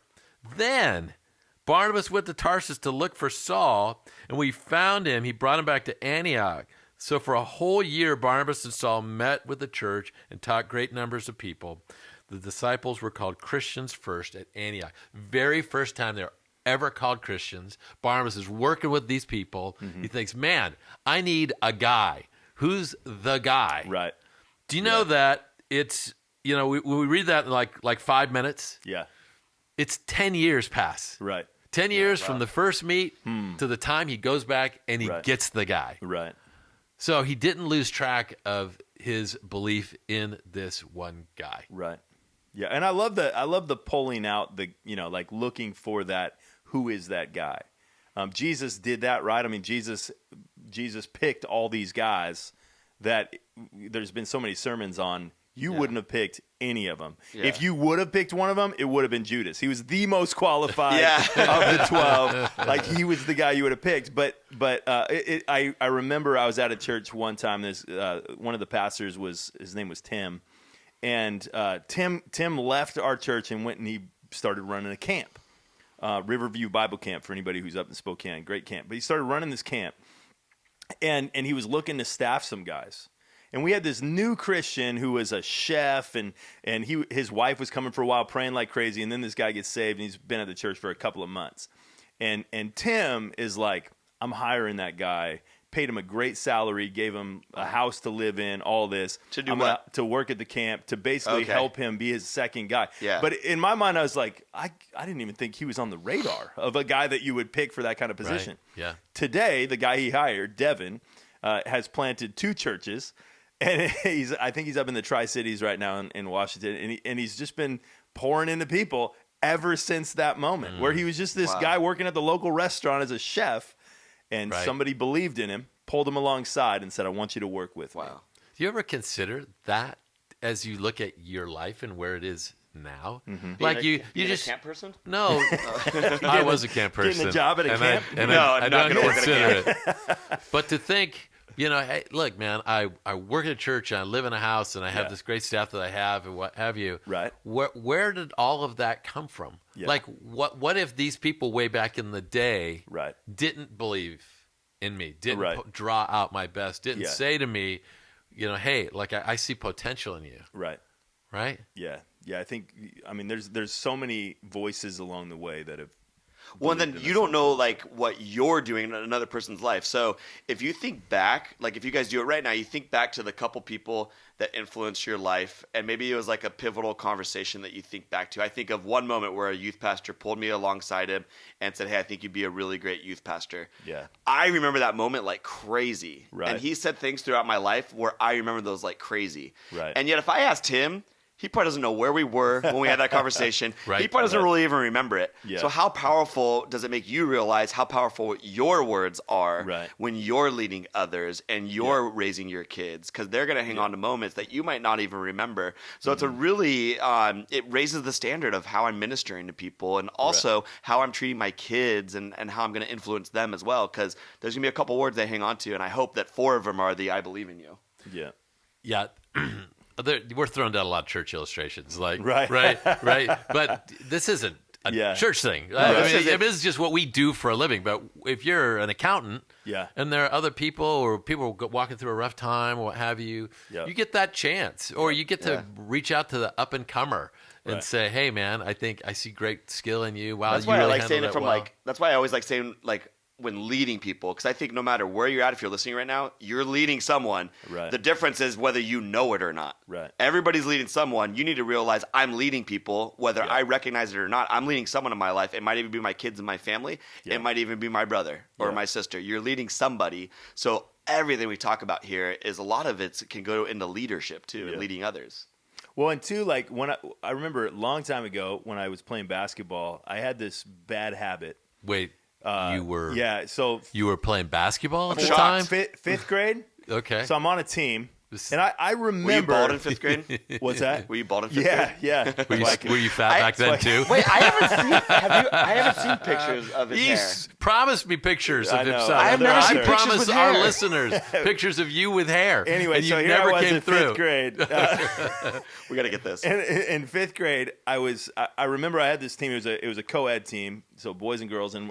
Speaker 3: Then Barnabas went to Tarsus to look for Saul, and when he found him, he brought him back to Antioch. So for a whole year, Barnabas and Saul met with the church and taught great numbers of people. The disciples were called Christians first at Antioch. Very first time they were ever called Christians. Barnabas is working with these people. He thinks, man, I need a guy. Who's the guy?
Speaker 4: Right.
Speaker 3: Do you know that it's, when we read that in like 5 minutes,
Speaker 4: Yeah.
Speaker 3: it's 10 years pass.
Speaker 4: Right.
Speaker 3: 10 years from the first meet to the time he goes back and he gets the guy.
Speaker 4: Right.
Speaker 3: So he didn't lose track of his belief in this one guy.
Speaker 4: Right. Yeah, and I love the pulling out the, like looking for that, who is that guy? Jesus did that, right? I mean, Jesus picked all these guys that there's been so many sermons on. You wouldn't have picked any of them.
Speaker 2: Yeah.
Speaker 4: If you would have picked one of them, it would have been Judas. He was the most qualified of the 12. Like, he was the guy you would have picked. But I remember I was at a church one time. This one of the pastors his name was Tim, and Tim left our church and went and he started running a camp, Riverview Bible Camp, for anybody who's up in Spokane. Great camp. But he started running this camp, and he was looking to staff some guys. And we had this new Christian who was a chef, and his wife was coming for a while praying like crazy, and then this guy gets saved, and he's been at the church for a couple of months. And Tim is like, I'm hiring that guy, paid him a great salary, gave him a house to live in, all this.
Speaker 2: To do what?
Speaker 4: To work at the camp, to basically help him be his second guy.
Speaker 2: Yeah.
Speaker 4: But in my mind, I was like, I didn't even think he was on the radar of a guy that you would pick for that kind of position.
Speaker 3: Right. Yeah.
Speaker 4: Today, the guy he hired, Devin, has planted 2 churches. And I think he's up in the Tri-Cities right now in Washington, and he's just been pouring into people ever since that moment, where he was just this guy working at the local restaurant as a chef, and somebody believed in him, pulled him alongside, and said, "I want you to work with me."
Speaker 3: Do you ever consider that as you look at your life and where it is now?
Speaker 2: Mm-hmm.
Speaker 3: Like
Speaker 2: being
Speaker 3: you
Speaker 2: a
Speaker 3: just
Speaker 2: camp person?
Speaker 3: No, I was a camp person.
Speaker 4: Getting a job at a camp?
Speaker 3: I
Speaker 2: not
Speaker 3: don't
Speaker 2: gonna work at a
Speaker 3: consider it. But to think, hey, look, man, I work at a church and I live in a house and I have this great staff that I have and what have you.
Speaker 4: Right.
Speaker 3: Where did all of that come from?
Speaker 4: Yeah.
Speaker 3: Like, what if these people way back in the day
Speaker 4: Right.
Speaker 3: didn't believe in me, didn't
Speaker 4: Right.
Speaker 3: draw out my best, didn't
Speaker 4: Yeah.
Speaker 3: say to me, hey, like I see potential in you,
Speaker 4: Right.
Speaker 3: right?
Speaker 4: Yeah. I think, there's so many voices along the way that have.
Speaker 2: Well, and then you don't know like what you're doing in another person's life. So if you think back, like if you guys do it right now, you think back to the couple people that influenced your life, and maybe it was like a pivotal conversation that you think back to. I think of one moment where a youth pastor pulled me alongside him and said, "Hey, I think you'd be a really great youth pastor."
Speaker 4: Yeah.
Speaker 2: I remember that moment like crazy.
Speaker 4: Right.
Speaker 2: And he said things throughout my life where I remember those like crazy.
Speaker 4: Right.
Speaker 2: And yet if I asked him, he probably doesn't know where we were when we had that conversation.
Speaker 3: Right.
Speaker 2: He probably doesn't really even remember it.
Speaker 4: Yeah.
Speaker 2: So how powerful does it make you realize how powerful your words are
Speaker 4: Right.
Speaker 2: when you're leading others and you're raising your kids? Because they're going to hang on to moments that you might not even remember. So it's a really, it raises the standard of how I'm ministering to people, and also how I'm treating my kids, and how I'm going to influence them as well. Because there's going to be a couple words they hang on to, and I hope that 4 of them are the "I believe in you."
Speaker 4: Yeah.
Speaker 3: Yeah. We're throwing down a lot of church illustrations, like
Speaker 4: Right.
Speaker 3: right. But this isn't a church thing. This is just what we do for a living. But if you're an accountant, and there are other people or people walking through a rough time or what have you, you get that chance, or you get to reach out to the up and comer and say, "Hey, man, I think I see great skill in you." Wow,
Speaker 2: That's
Speaker 3: you
Speaker 2: why
Speaker 3: really
Speaker 2: I like saying it
Speaker 3: handled
Speaker 2: from
Speaker 3: that well.
Speaker 2: like. That's why I always like saying like when leading people, because I think no matter where you're at, if you're listening right now, you're leading someone.
Speaker 4: Right.
Speaker 2: The difference is whether you know it or not.
Speaker 4: Right.
Speaker 2: Everybody's leading someone. You need to realize I'm leading people, whether I recognize it or not. I'm leading someone in my life. It might even be my kids and my family.
Speaker 4: Yeah.
Speaker 2: It might even be my brother or my sister. You're leading somebody. So everything we talk about here is a lot of it can go into leadership too, and leading others.
Speaker 4: Well, and 2, like when I remember a long time ago when I was playing basketball, I had this bad habit.
Speaker 3: Wait, you were
Speaker 4: So
Speaker 3: you were playing basketball at the
Speaker 2: shocked.
Speaker 3: time?
Speaker 4: fifth grade.
Speaker 3: Okay.
Speaker 4: So I'm on a team, and I remember.
Speaker 2: Were you bald in 5th grade?
Speaker 4: What's that?
Speaker 2: Were you bald in 5th grade?
Speaker 4: Yeah.
Speaker 3: Were you fat back then too?
Speaker 2: Wait, I haven't seen pictures of his hair.
Speaker 3: He's promised me pictures of
Speaker 4: I know.
Speaker 3: himself.
Speaker 4: I have never seen
Speaker 2: pictures
Speaker 3: promised
Speaker 2: with
Speaker 3: our
Speaker 2: hair.
Speaker 3: listeners pictures of you with hair.
Speaker 4: Anyway,
Speaker 3: and you
Speaker 4: so here
Speaker 3: never
Speaker 4: I was
Speaker 3: came
Speaker 4: in
Speaker 3: through.
Speaker 4: 5th grade.
Speaker 2: We got to get this.
Speaker 4: In 5th grade, I remember I had this team. It was a co-ed team, so boys and girls, and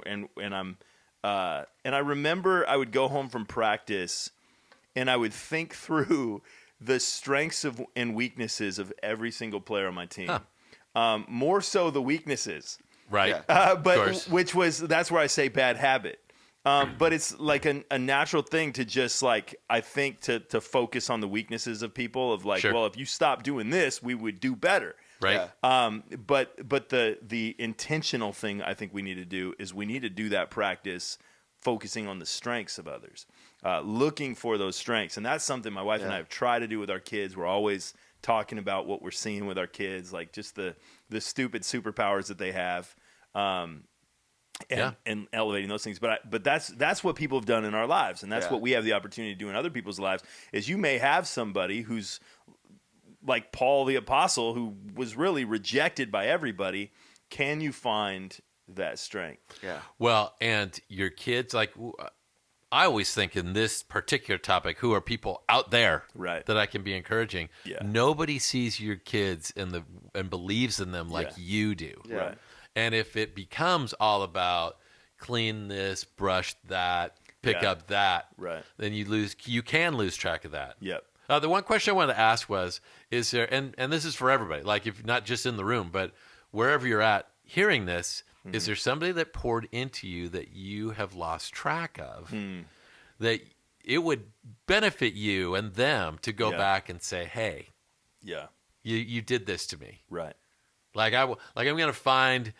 Speaker 4: I remember I would go home from practice, and I would think through the strengths and weaknesses of every single player on my team. More so the weaknesses,
Speaker 3: Right.
Speaker 2: Yeah.
Speaker 3: Of course.
Speaker 4: that's where I say bad habit. But it's like a natural thing to just like, I think to focus on the weaknesses of people of like,
Speaker 3: Sure.
Speaker 4: well, if you stop doing this, we would do better.
Speaker 3: Right.
Speaker 2: Yeah.
Speaker 4: But the intentional thing I think we need to do is we need to do that practice focusing on the strengths of others, looking for those strengths. And that's something my wife and I have tried to do with our kids. We're always talking about what we're seeing with our kids, like just the stupid superpowers that they have, and elevating those things. But that's what people have done in our lives, and that's what we have the opportunity to do in other people's lives. Is you may have somebody who's like Paul the Apostle, who was really rejected by everybody. Can you find that strength?
Speaker 2: Yeah.
Speaker 3: Well, and your kids, like I always think in this particular topic, who are people out there that I can be encouraging?
Speaker 4: Yeah.
Speaker 3: Nobody sees your kids and believes in them like you do.
Speaker 2: Yeah.
Speaker 4: Right.
Speaker 3: And if it becomes all about clean this, brush that, pick up that, then you can lose track of that.
Speaker 4: Yep.
Speaker 3: The one question I wanted to ask was, is there, and this is for everybody, like if not just in the room, but wherever you're at hearing this, is there somebody that poured into you that you have lost track of, that it would benefit you and them to go back and say, hey, you did this to me.
Speaker 4: Right.
Speaker 3: Like I'm going to find,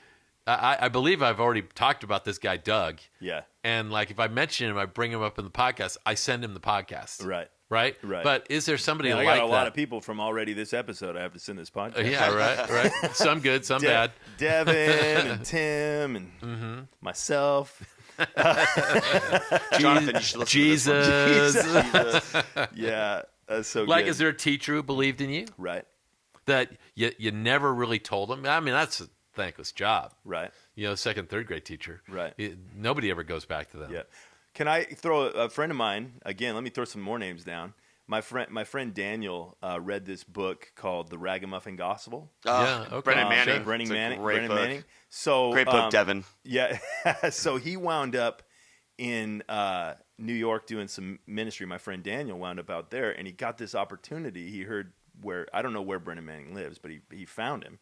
Speaker 3: I believe I've already talked about this guy, Doug.
Speaker 4: Yeah.
Speaker 3: And like if I mention him, I bring him up in the podcast, I send him the podcast.
Speaker 4: Right.
Speaker 3: Right?
Speaker 4: Right.
Speaker 3: But is there somebody
Speaker 4: I
Speaker 3: like
Speaker 4: got
Speaker 3: that?
Speaker 4: a lot of people from already this episode I have to send this podcast.
Speaker 3: Yeah, right. Some good, some bad.
Speaker 4: Devin and Tim and myself.
Speaker 2: Jonathan, you should listen to this one.
Speaker 3: Jesus.
Speaker 4: Yeah, that's so
Speaker 3: Like,
Speaker 4: good.
Speaker 3: is there a teacher who believed in you
Speaker 4: Right,
Speaker 3: that you never really told them? I mean, that's a thankless job.
Speaker 4: right,
Speaker 3: Second, third grade teacher.
Speaker 4: Right.
Speaker 3: Nobody ever goes back to them.
Speaker 4: yeah. Can I throw a friend of mine, again, let me throw some more names down. My friend Daniel read this book called The Ragamuffin Gospel.
Speaker 3: Yeah, okay.
Speaker 2: Brennan Manning.
Speaker 3: Sure.
Speaker 4: Brennan
Speaker 2: It's a
Speaker 4: Manning.
Speaker 2: great
Speaker 4: Brennan
Speaker 2: book.
Speaker 4: Manning. So
Speaker 2: Great book, Devin.
Speaker 4: Yeah. So he wound up in New York doing some ministry. My friend Daniel wound up out there, and he got this opportunity. He heard I don't know where Brennan Manning lives, but he found him.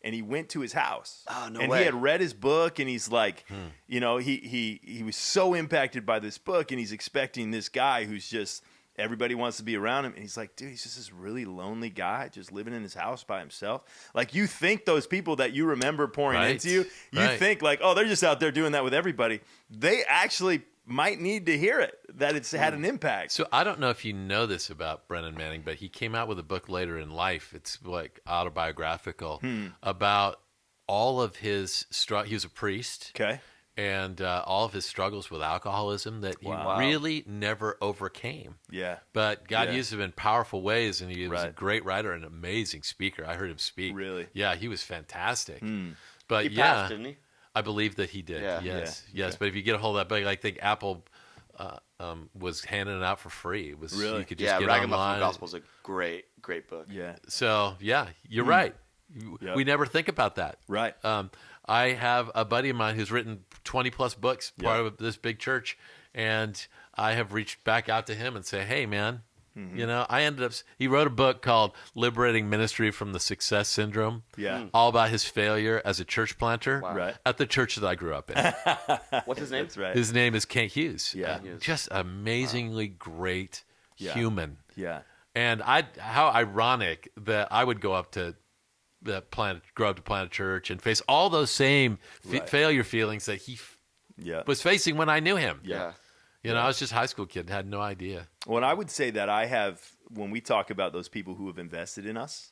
Speaker 4: And he went to his house.
Speaker 2: Oh, no
Speaker 4: and
Speaker 2: way.
Speaker 4: he had read his book, and he's like, he was so impacted by this book, and he's expecting this guy who's just, everybody wants to be around him. And he's like, dude, he's just this really lonely guy just living in his house by himself. Like, you think those people that you remember pouring into you, you think like, oh, they're just out there doing that with everybody. They actually might need to hear it, that it's had an impact.
Speaker 3: So I don't know if you know this about Brennan Manning, but he came out with a book later in life. It's like autobiographical about all of his he was a priest.
Speaker 4: Okay.
Speaker 3: And all of his struggles with alcoholism that he really never overcame.
Speaker 4: Yeah.
Speaker 3: But God used him in powerful ways, and he was a
Speaker 4: Right.
Speaker 3: great writer and an amazing speaker. I heard him speak.
Speaker 4: Really?
Speaker 3: Yeah, he was fantastic. But
Speaker 2: He passed, didn't he?
Speaker 3: I believe that he did.
Speaker 2: Yeah.
Speaker 3: Yes.
Speaker 4: Yeah.
Speaker 3: Yes.
Speaker 4: Okay.
Speaker 3: But if you get a hold of that book, I think Apple was handing it out for free. It was
Speaker 4: Really?
Speaker 3: You could just
Speaker 2: Yeah,
Speaker 3: get
Speaker 2: Ragamuffin
Speaker 3: online.
Speaker 2: Gospel is a great book.
Speaker 4: Yeah.
Speaker 3: So yeah, you're right.
Speaker 4: Yep.
Speaker 3: We never think about that.
Speaker 4: Right.
Speaker 3: I have a buddy of mine who's written 20 plus books, part of this big church, and I have reached back out to him and say, hey, man, I ended up, he wrote a book called Liberating Ministry from the Success Syndrome.
Speaker 4: Yeah.
Speaker 3: All about his failure as a church planter
Speaker 4: Right.
Speaker 3: at the church that I grew up in.
Speaker 2: What's his name?
Speaker 4: That's right.
Speaker 3: His name is Kent Hughes.
Speaker 4: Yeah.
Speaker 3: Just amazingly great human.
Speaker 4: Yeah.
Speaker 3: And how ironic that I would go up to grow up to plant a church and face all those same failure feelings that he
Speaker 4: Yeah.
Speaker 3: was facing when I knew him.
Speaker 2: Yeah.
Speaker 3: I was just a high school kid, had no idea.
Speaker 4: Well, and I would say that I have, when we talk about those people who have invested in us,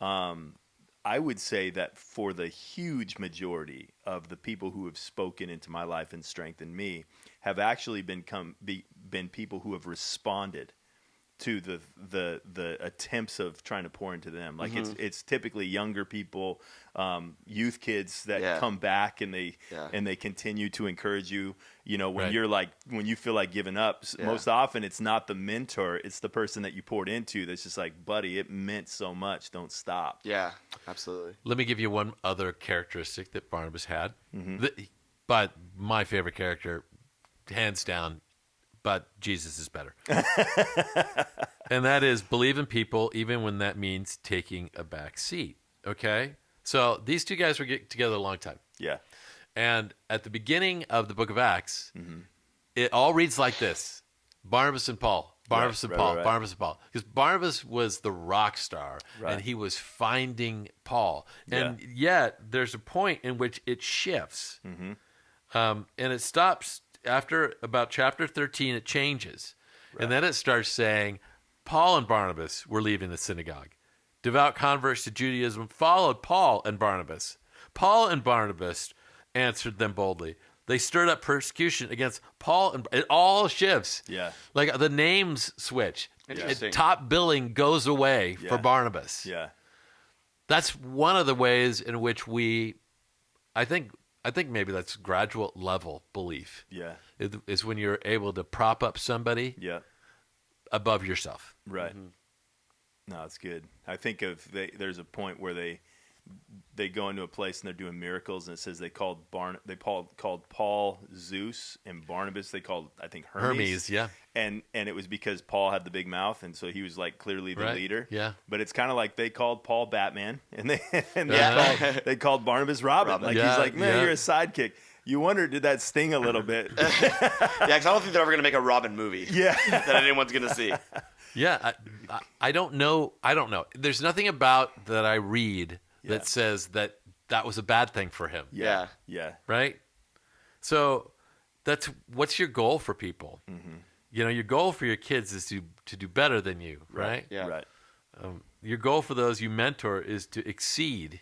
Speaker 4: I would say that for the huge majority of the people who have spoken into my life and strengthened me have actually been people who have responded to the attempts of trying to pour into them. Like it's typically younger people, youth kids that come back and they continue to encourage you. When you're like, when you feel like giving up, most often it's not the mentor, it's the person that you poured into that's just like, buddy, it meant so much. Don't stop.
Speaker 2: Yeah, absolutely.
Speaker 3: Let me give you one other characteristic that Barnabas had. But my favorite character, hands down, but Jesus is better. And that is believe in people even when that means taking a back seat. Okay? So these two guys were together a long time.
Speaker 4: Yeah.
Speaker 3: And at the beginning of the book of Acts, it all reads like this. Barnabas and Paul. Barnabas and Paul.
Speaker 4: Right.
Speaker 3: Barnabas and Paul. Because Barnabas was the rock star, and he was finding Paul. And yet there's a point in which it shifts. And it stops after about chapter 13, it changes. Right. And then it starts saying, Paul and Barnabas were leaving the synagogue. Devout converts to Judaism followed Paul and Barnabas. Paul and Barnabas answered them boldly. They stirred up persecution against Paul, and it all shifts.
Speaker 4: Yeah.
Speaker 3: Like the names switch.
Speaker 2: Interesting.
Speaker 3: Top billing goes away for Barnabas.
Speaker 4: Yeah.
Speaker 3: That's one of the ways in which I think maybe that's graduate level belief.
Speaker 4: Yeah.
Speaker 3: Is when you're able to prop up somebody above yourself.
Speaker 4: Right. No, it's good. I think there's a point where they go into a place and they're doing miracles, and it says they called Paul Zeus, and Barnabas they called, I think, Hermes. Yeah. And it was because Paul had the big mouth, and so he was like clearly the leader.
Speaker 3: Yeah.
Speaker 4: But it's kind of like they called Paul Batman, and they called Barnabas Robin. Like he's like, man, you're a sidekick. You wonder, did that sting a little bit?
Speaker 2: Yeah, because I don't think they're ever going to make a Robin movie.
Speaker 4: Yeah.
Speaker 2: That anyone's going to see.
Speaker 3: Yeah, I don't know. There's nothing about that I read that says that was a bad thing for him.
Speaker 2: Yeah.
Speaker 4: Yeah.
Speaker 3: Right? So what's your goal for people? Mm-hmm. Your goal for your kids is to do better than you, right?
Speaker 2: Yeah.
Speaker 4: Right.
Speaker 3: Your goal for those you mentor is to exceed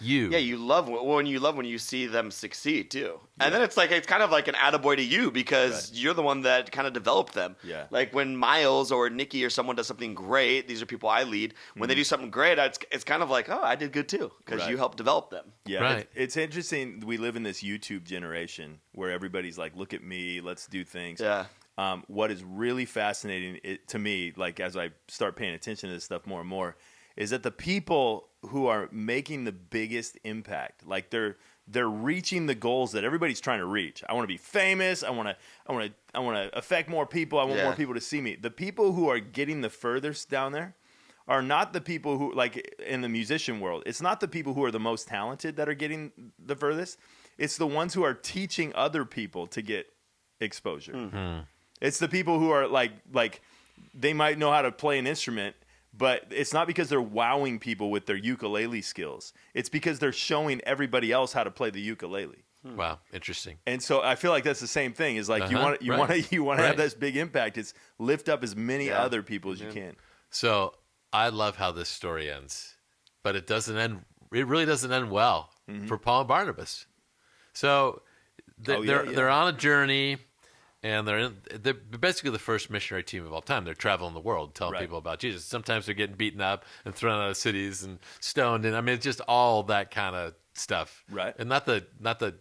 Speaker 3: you.
Speaker 2: Yeah, you love when you see them succeed too. And then it's kind of like an attaboy to you because you're the one that kind of developed them.
Speaker 4: Yeah.
Speaker 2: Like when Miles or Nikki or someone does something great, these are people I lead. When they do something great, it's kind of like, oh, I did good too because you helped develop them.
Speaker 4: Yeah.
Speaker 3: Right.
Speaker 4: It's interesting. We live in this YouTube generation where everybody's like, look at me, let's do things.
Speaker 2: Yeah.
Speaker 4: What is really fascinating to me, like as I start paying attention to this stuff more and more, is that the people who are making the biggest impact, like they're reaching the goals that everybody's trying to reach. I want to be famous. I want to affect more people. I want more people to see me. The people who are getting the furthest down there are not the people who, like in the musician world, it's not the people who are the most talented that are getting the furthest. It's the ones who are teaching other people to get exposure. Mm-hmm. It's the people who are like they might know how to play an instrument, but it's not because they're wowing people with their ukulele skills. It's because they're showing everybody else how to play the ukulele.
Speaker 3: Wow, interesting.
Speaker 4: And so I feel like that's the same thing. Is like you want to have this big impact. It's lift up as many other people as you can.
Speaker 3: So I love how this story ends, but it doesn't end. It really doesn't end well for Paul and Barnabas. So they're on a journey. And they're basically the first missionary team of all time. They're traveling the world, telling people about Jesus. Sometimes they're getting beaten up and thrown out of cities and stoned. And I mean, it's just all that kind of stuff.
Speaker 4: Right.
Speaker 3: And not the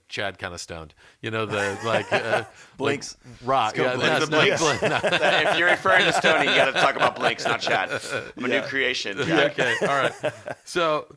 Speaker 3: Chad kind of stoned.
Speaker 4: Blinks.
Speaker 3: Like rock. Yeah,
Speaker 2: Blinks.
Speaker 3: Blinks.
Speaker 2: If you're referring to Stoney, you got to talk about Blinks, not Chad. I'm a new creation. Yeah.
Speaker 3: Okay. All right. So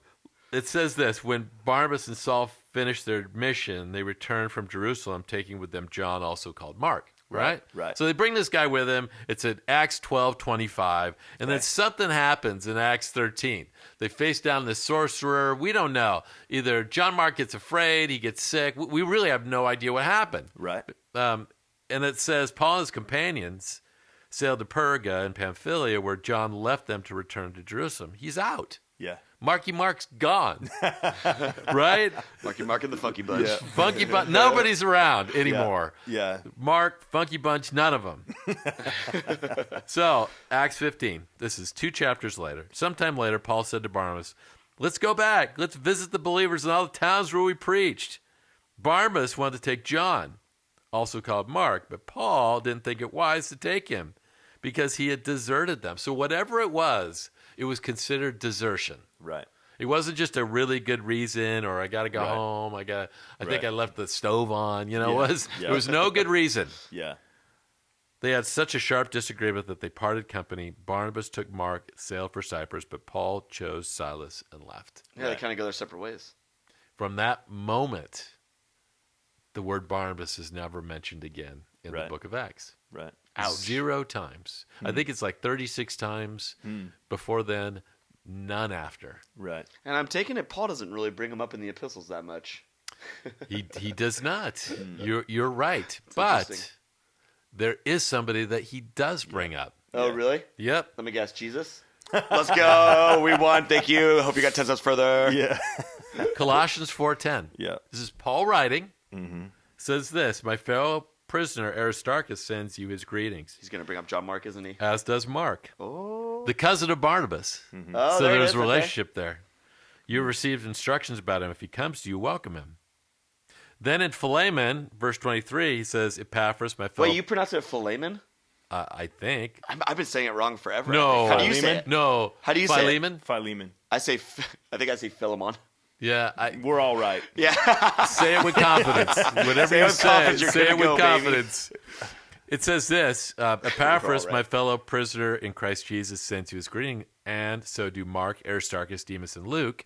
Speaker 3: it says this: when Barnabas and Saul finished their mission, they returned from Jerusalem, taking with them John, also called Mark. Right?
Speaker 4: Right.
Speaker 3: So they bring this guy with him. It's at Acts 12:25. And then something happens in Acts 13. They face down this sorcerer. We don't know. Either John Mark gets afraid, he gets sick. We really have no idea what happened.
Speaker 4: Right.
Speaker 3: And it says Paul and his companions sailed to Perga and Pamphylia, where John left them to return to Jerusalem. He's out.
Speaker 4: Yeah.
Speaker 3: Marky Mark's gone. Right?
Speaker 2: Marky Mark and the Funky Bunch.
Speaker 4: Yeah.
Speaker 3: Funky Bunch. Nobody's around anymore.
Speaker 4: Yeah.
Speaker 3: Mark, Funky Bunch, none of them. So, Acts 15. This is 2 chapters later. Sometime later, Paul said to Barnabas, let's go back. Let's visit the believers in all the towns where we preached. Barnabas wanted to take John, also called Mark, but Paul didn't think it wise to take him because he had deserted them. So whatever it was considered desertion.
Speaker 4: Right.
Speaker 3: It wasn't just a really good reason, or I got to go home. I think I left the stove on. It was no good reason.
Speaker 4: Yeah.
Speaker 3: They had such a sharp disagreement that they parted company. Barnabas took Mark, sailed for Cyprus, but Paul chose Silas and left.
Speaker 2: Yeah, they kind of go their separate ways.
Speaker 3: From that moment, the word Barnabas is never mentioned again in the book of Acts.
Speaker 4: Right.
Speaker 2: Ouch.
Speaker 3: 0 times. I think it's like 36 times before then, none after.
Speaker 4: Right.
Speaker 2: And I'm taking it Paul doesn't really bring them up in the epistles that much.
Speaker 3: He does not. You're right. But there is somebody that he does bring up.
Speaker 2: Oh, really?
Speaker 3: Yep.
Speaker 2: Let me guess. Jesus? Let's go. We won. Thank you. Hope you got 10 steps further.
Speaker 4: Yeah.
Speaker 3: Colossians 4:10.
Speaker 4: Yeah.
Speaker 3: This is Paul writing. Mm-hmm. Says this: my fellow prisoner Aristarchus sends you his greetings,
Speaker 2: He's gonna bring up John Mark, isn't he?
Speaker 3: as does Mark,
Speaker 2: Oh,
Speaker 3: the cousin of Barnabas.
Speaker 2: oh,
Speaker 3: So
Speaker 2: there it
Speaker 3: there's
Speaker 2: is,
Speaker 3: a
Speaker 2: okay.
Speaker 3: relationship there. You received instructions about him. If he comes to you, welcome him. Then in Philemon, verse 23, he says, Epaphras, my fellow...
Speaker 2: Wait, you pronounce it Philemon?
Speaker 3: I think.
Speaker 2: I've been saying it wrong forever.
Speaker 3: No.
Speaker 2: How do you say it?
Speaker 3: No.
Speaker 2: How do you say it?
Speaker 3: Philemon?
Speaker 4: Philemon.
Speaker 2: I think I say Philemon.
Speaker 3: Yeah.
Speaker 4: We're all right.
Speaker 2: Yeah.
Speaker 3: Say it with confidence. Whatever
Speaker 2: Say it
Speaker 3: you
Speaker 2: with
Speaker 3: say,
Speaker 2: confidence, you're
Speaker 3: say it
Speaker 2: gonna
Speaker 3: with
Speaker 2: go, baby.
Speaker 3: confidence. It says this, Epaphras,
Speaker 2: We're all
Speaker 3: my
Speaker 2: right.
Speaker 3: fellow prisoner in Christ Jesus, sends you his greeting, and so do Mark, Aristarchus, Demas, and Luke,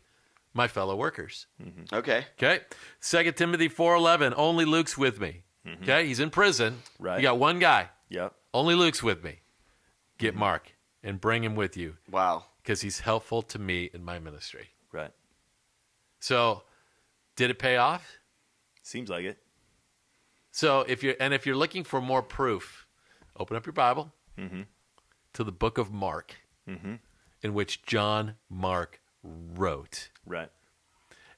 Speaker 3: my fellow workers.
Speaker 2: Okay.
Speaker 3: Okay? 2 Timothy 4:11, only Luke's with me. Okay? He's in prison.
Speaker 4: Right.
Speaker 3: You got one guy.
Speaker 4: Yep.
Speaker 3: Only Luke's with me. Get Mark and bring him with you
Speaker 2: Wow.
Speaker 3: because he's helpful to me in my ministry.
Speaker 4: Right.
Speaker 3: So, did it pay off?
Speaker 4: Seems like it.
Speaker 3: So, if you're looking for more proof, open up your Bible to the book of Mark, in which John Mark wrote.
Speaker 4: Right.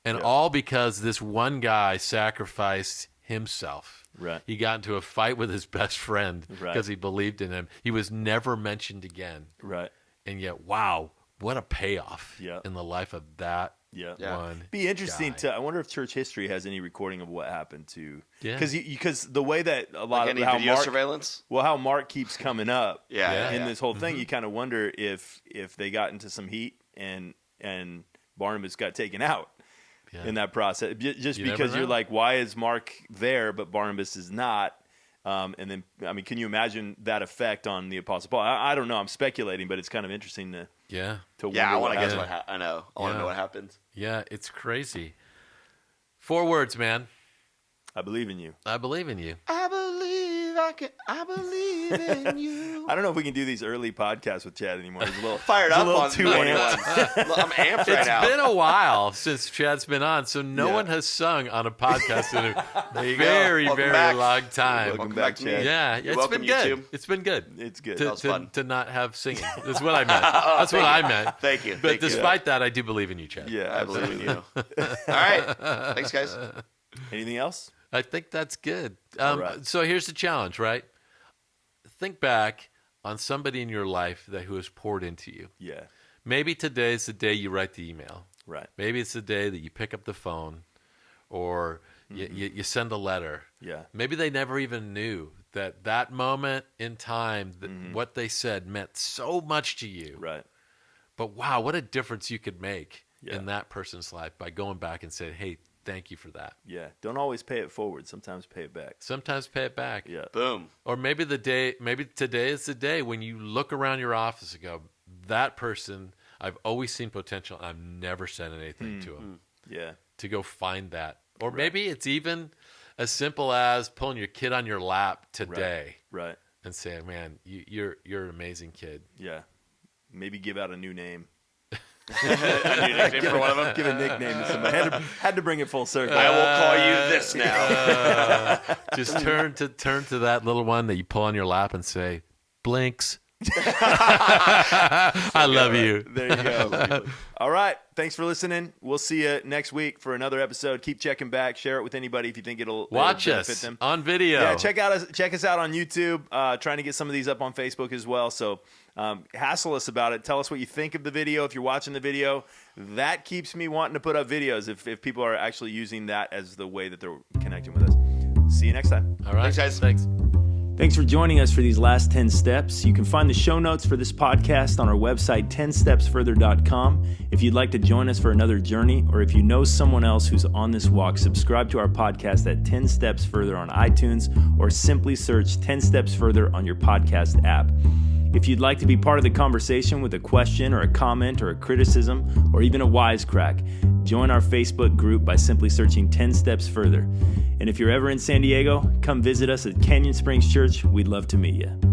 Speaker 3: And all because this one guy sacrificed himself.
Speaker 4: Right.
Speaker 3: He got into a fight with his best friend
Speaker 4: Right.
Speaker 3: because he believed in him. He was never mentioned again.
Speaker 4: Right.
Speaker 3: And yet, wow, what a payoff
Speaker 4: Yeah.
Speaker 3: in the life of that
Speaker 4: Yeah.
Speaker 3: one.
Speaker 4: Be interesting
Speaker 3: guy.
Speaker 4: to. I wonder if church history has any recording of what happened to.
Speaker 3: Yeah.
Speaker 4: Because the way that a lot
Speaker 2: Like
Speaker 4: of
Speaker 2: any
Speaker 4: how
Speaker 2: video
Speaker 4: Mark,
Speaker 2: surveillance?
Speaker 4: how Mark keeps coming up.
Speaker 2: Yeah.
Speaker 4: In this whole thing, you kind of wonder if they got into some heat and Barnabas got taken out
Speaker 3: Yeah.
Speaker 4: in that process. Just
Speaker 3: You never
Speaker 4: because you're
Speaker 3: know.
Speaker 4: like, why is Mark there but Barnabas is not? And then, I mean, can you imagine that effect on the Apostle Paul? I don't know. I'm speculating, but it's kind of interesting to
Speaker 3: Yeah.
Speaker 4: wonder.
Speaker 2: Yeah, I
Speaker 4: what
Speaker 2: want to guess
Speaker 4: happened.
Speaker 2: what I know. I want to
Speaker 3: Yeah.
Speaker 2: know what happens.
Speaker 3: Yeah, it's crazy. 4 words, man.
Speaker 4: I believe in you.
Speaker 3: I believe in you.
Speaker 2: I believe in you.
Speaker 4: I don't know if we can do these early podcasts with Chad anymore. It's a little
Speaker 2: Fired
Speaker 4: it's a
Speaker 2: up
Speaker 4: little
Speaker 2: on
Speaker 4: too
Speaker 2: the morning
Speaker 4: amped.
Speaker 2: ones. Look, I'm amped right
Speaker 3: It's
Speaker 2: now.
Speaker 3: been a while since Chad's been on, so no
Speaker 4: Yeah.
Speaker 3: one has sung on a podcast in a
Speaker 2: you go.
Speaker 3: very,
Speaker 2: Welcome
Speaker 3: very
Speaker 2: back.
Speaker 3: long time.
Speaker 4: Welcome
Speaker 2: back
Speaker 4: back,
Speaker 2: to me.
Speaker 4: Chad.
Speaker 3: Yeah, it's
Speaker 2: welcome,
Speaker 3: been good.
Speaker 2: YouTube.
Speaker 3: It's been good.
Speaker 4: It's good.
Speaker 3: To,
Speaker 2: was fun.
Speaker 3: to not have singing. That's what I meant. That's what I meant.
Speaker 2: Thank you.
Speaker 3: But
Speaker 2: Thank you.
Speaker 3: despite that, I do believe in you, Chad.
Speaker 4: Yeah,
Speaker 2: I believe in
Speaker 4: absolutely.
Speaker 2: you. All right. Thanks, guys.
Speaker 4: Anything else?
Speaker 3: I think that's good.
Speaker 4: right.
Speaker 3: So here's the challenge, right? Think back on somebody in your life who has poured into you.
Speaker 4: Yeah.
Speaker 3: Maybe today's the day you write the email.
Speaker 4: Right.
Speaker 3: Maybe it's the day that you pick up the phone or you send a letter.
Speaker 4: Yeah.
Speaker 3: Maybe they never even knew that moment in time, that what they said meant so much to you.
Speaker 4: Right.
Speaker 3: But wow, what a difference you could make
Speaker 4: Yeah.
Speaker 3: in that person's life by going back and saying, hey, thank you for that.
Speaker 4: Yeah. Don't always pay it forward. Sometimes pay it back.
Speaker 3: Sometimes pay it back.
Speaker 4: Yeah.
Speaker 2: Boom.
Speaker 3: Or maybe today is the day when you look around your office and go, that person, I've always seen potential. I've never said anything to him.
Speaker 4: Yeah.
Speaker 3: To go find that. Or maybe it's even as simple as pulling your kid on your lap today
Speaker 4: Right.
Speaker 3: and saying, man, you're an amazing kid.
Speaker 4: Yeah. Maybe give out a new name.
Speaker 2: A new nickname for one of them.
Speaker 4: Give a nickname to somebody. Had to bring it full circle.
Speaker 2: I will call you this now.
Speaker 3: Just turn to that little one that you pull on your lap and say, Blinks. I love you.
Speaker 4: There you go. All right. Thanks for listening. We'll see you next week for another episode. Keep checking back. Share it with anybody if you think it'll
Speaker 3: Watch
Speaker 4: benefit
Speaker 3: us
Speaker 4: them.
Speaker 3: on video.
Speaker 4: Yeah, check us out on YouTube. Trying to get some of these up on Facebook as well. So hassle us about it. Tell us what you think of the video. If you're watching the video, that keeps me wanting to put up videos if people are actually using that as the way that they're connecting with us. See you next time.
Speaker 3: All right.
Speaker 2: Thanks, guys.
Speaker 3: Thanks.
Speaker 5: Thanks for joining us for these last 10 steps. You can find the show notes for this podcast on our website, 10stepsfurther.com. If you'd like to join us for another journey, or if you know someone else who's on this walk, subscribe to our podcast at 10 Steps Further on iTunes, or simply search 10 Steps Further on your podcast app. If you'd like to be part of the conversation with a question or a comment or a criticism or even a wisecrack, join our Facebook group by simply searching 10 Steps Further. And if you're ever in San Diego, come visit us at Canyon Springs Church. We'd love to meet you.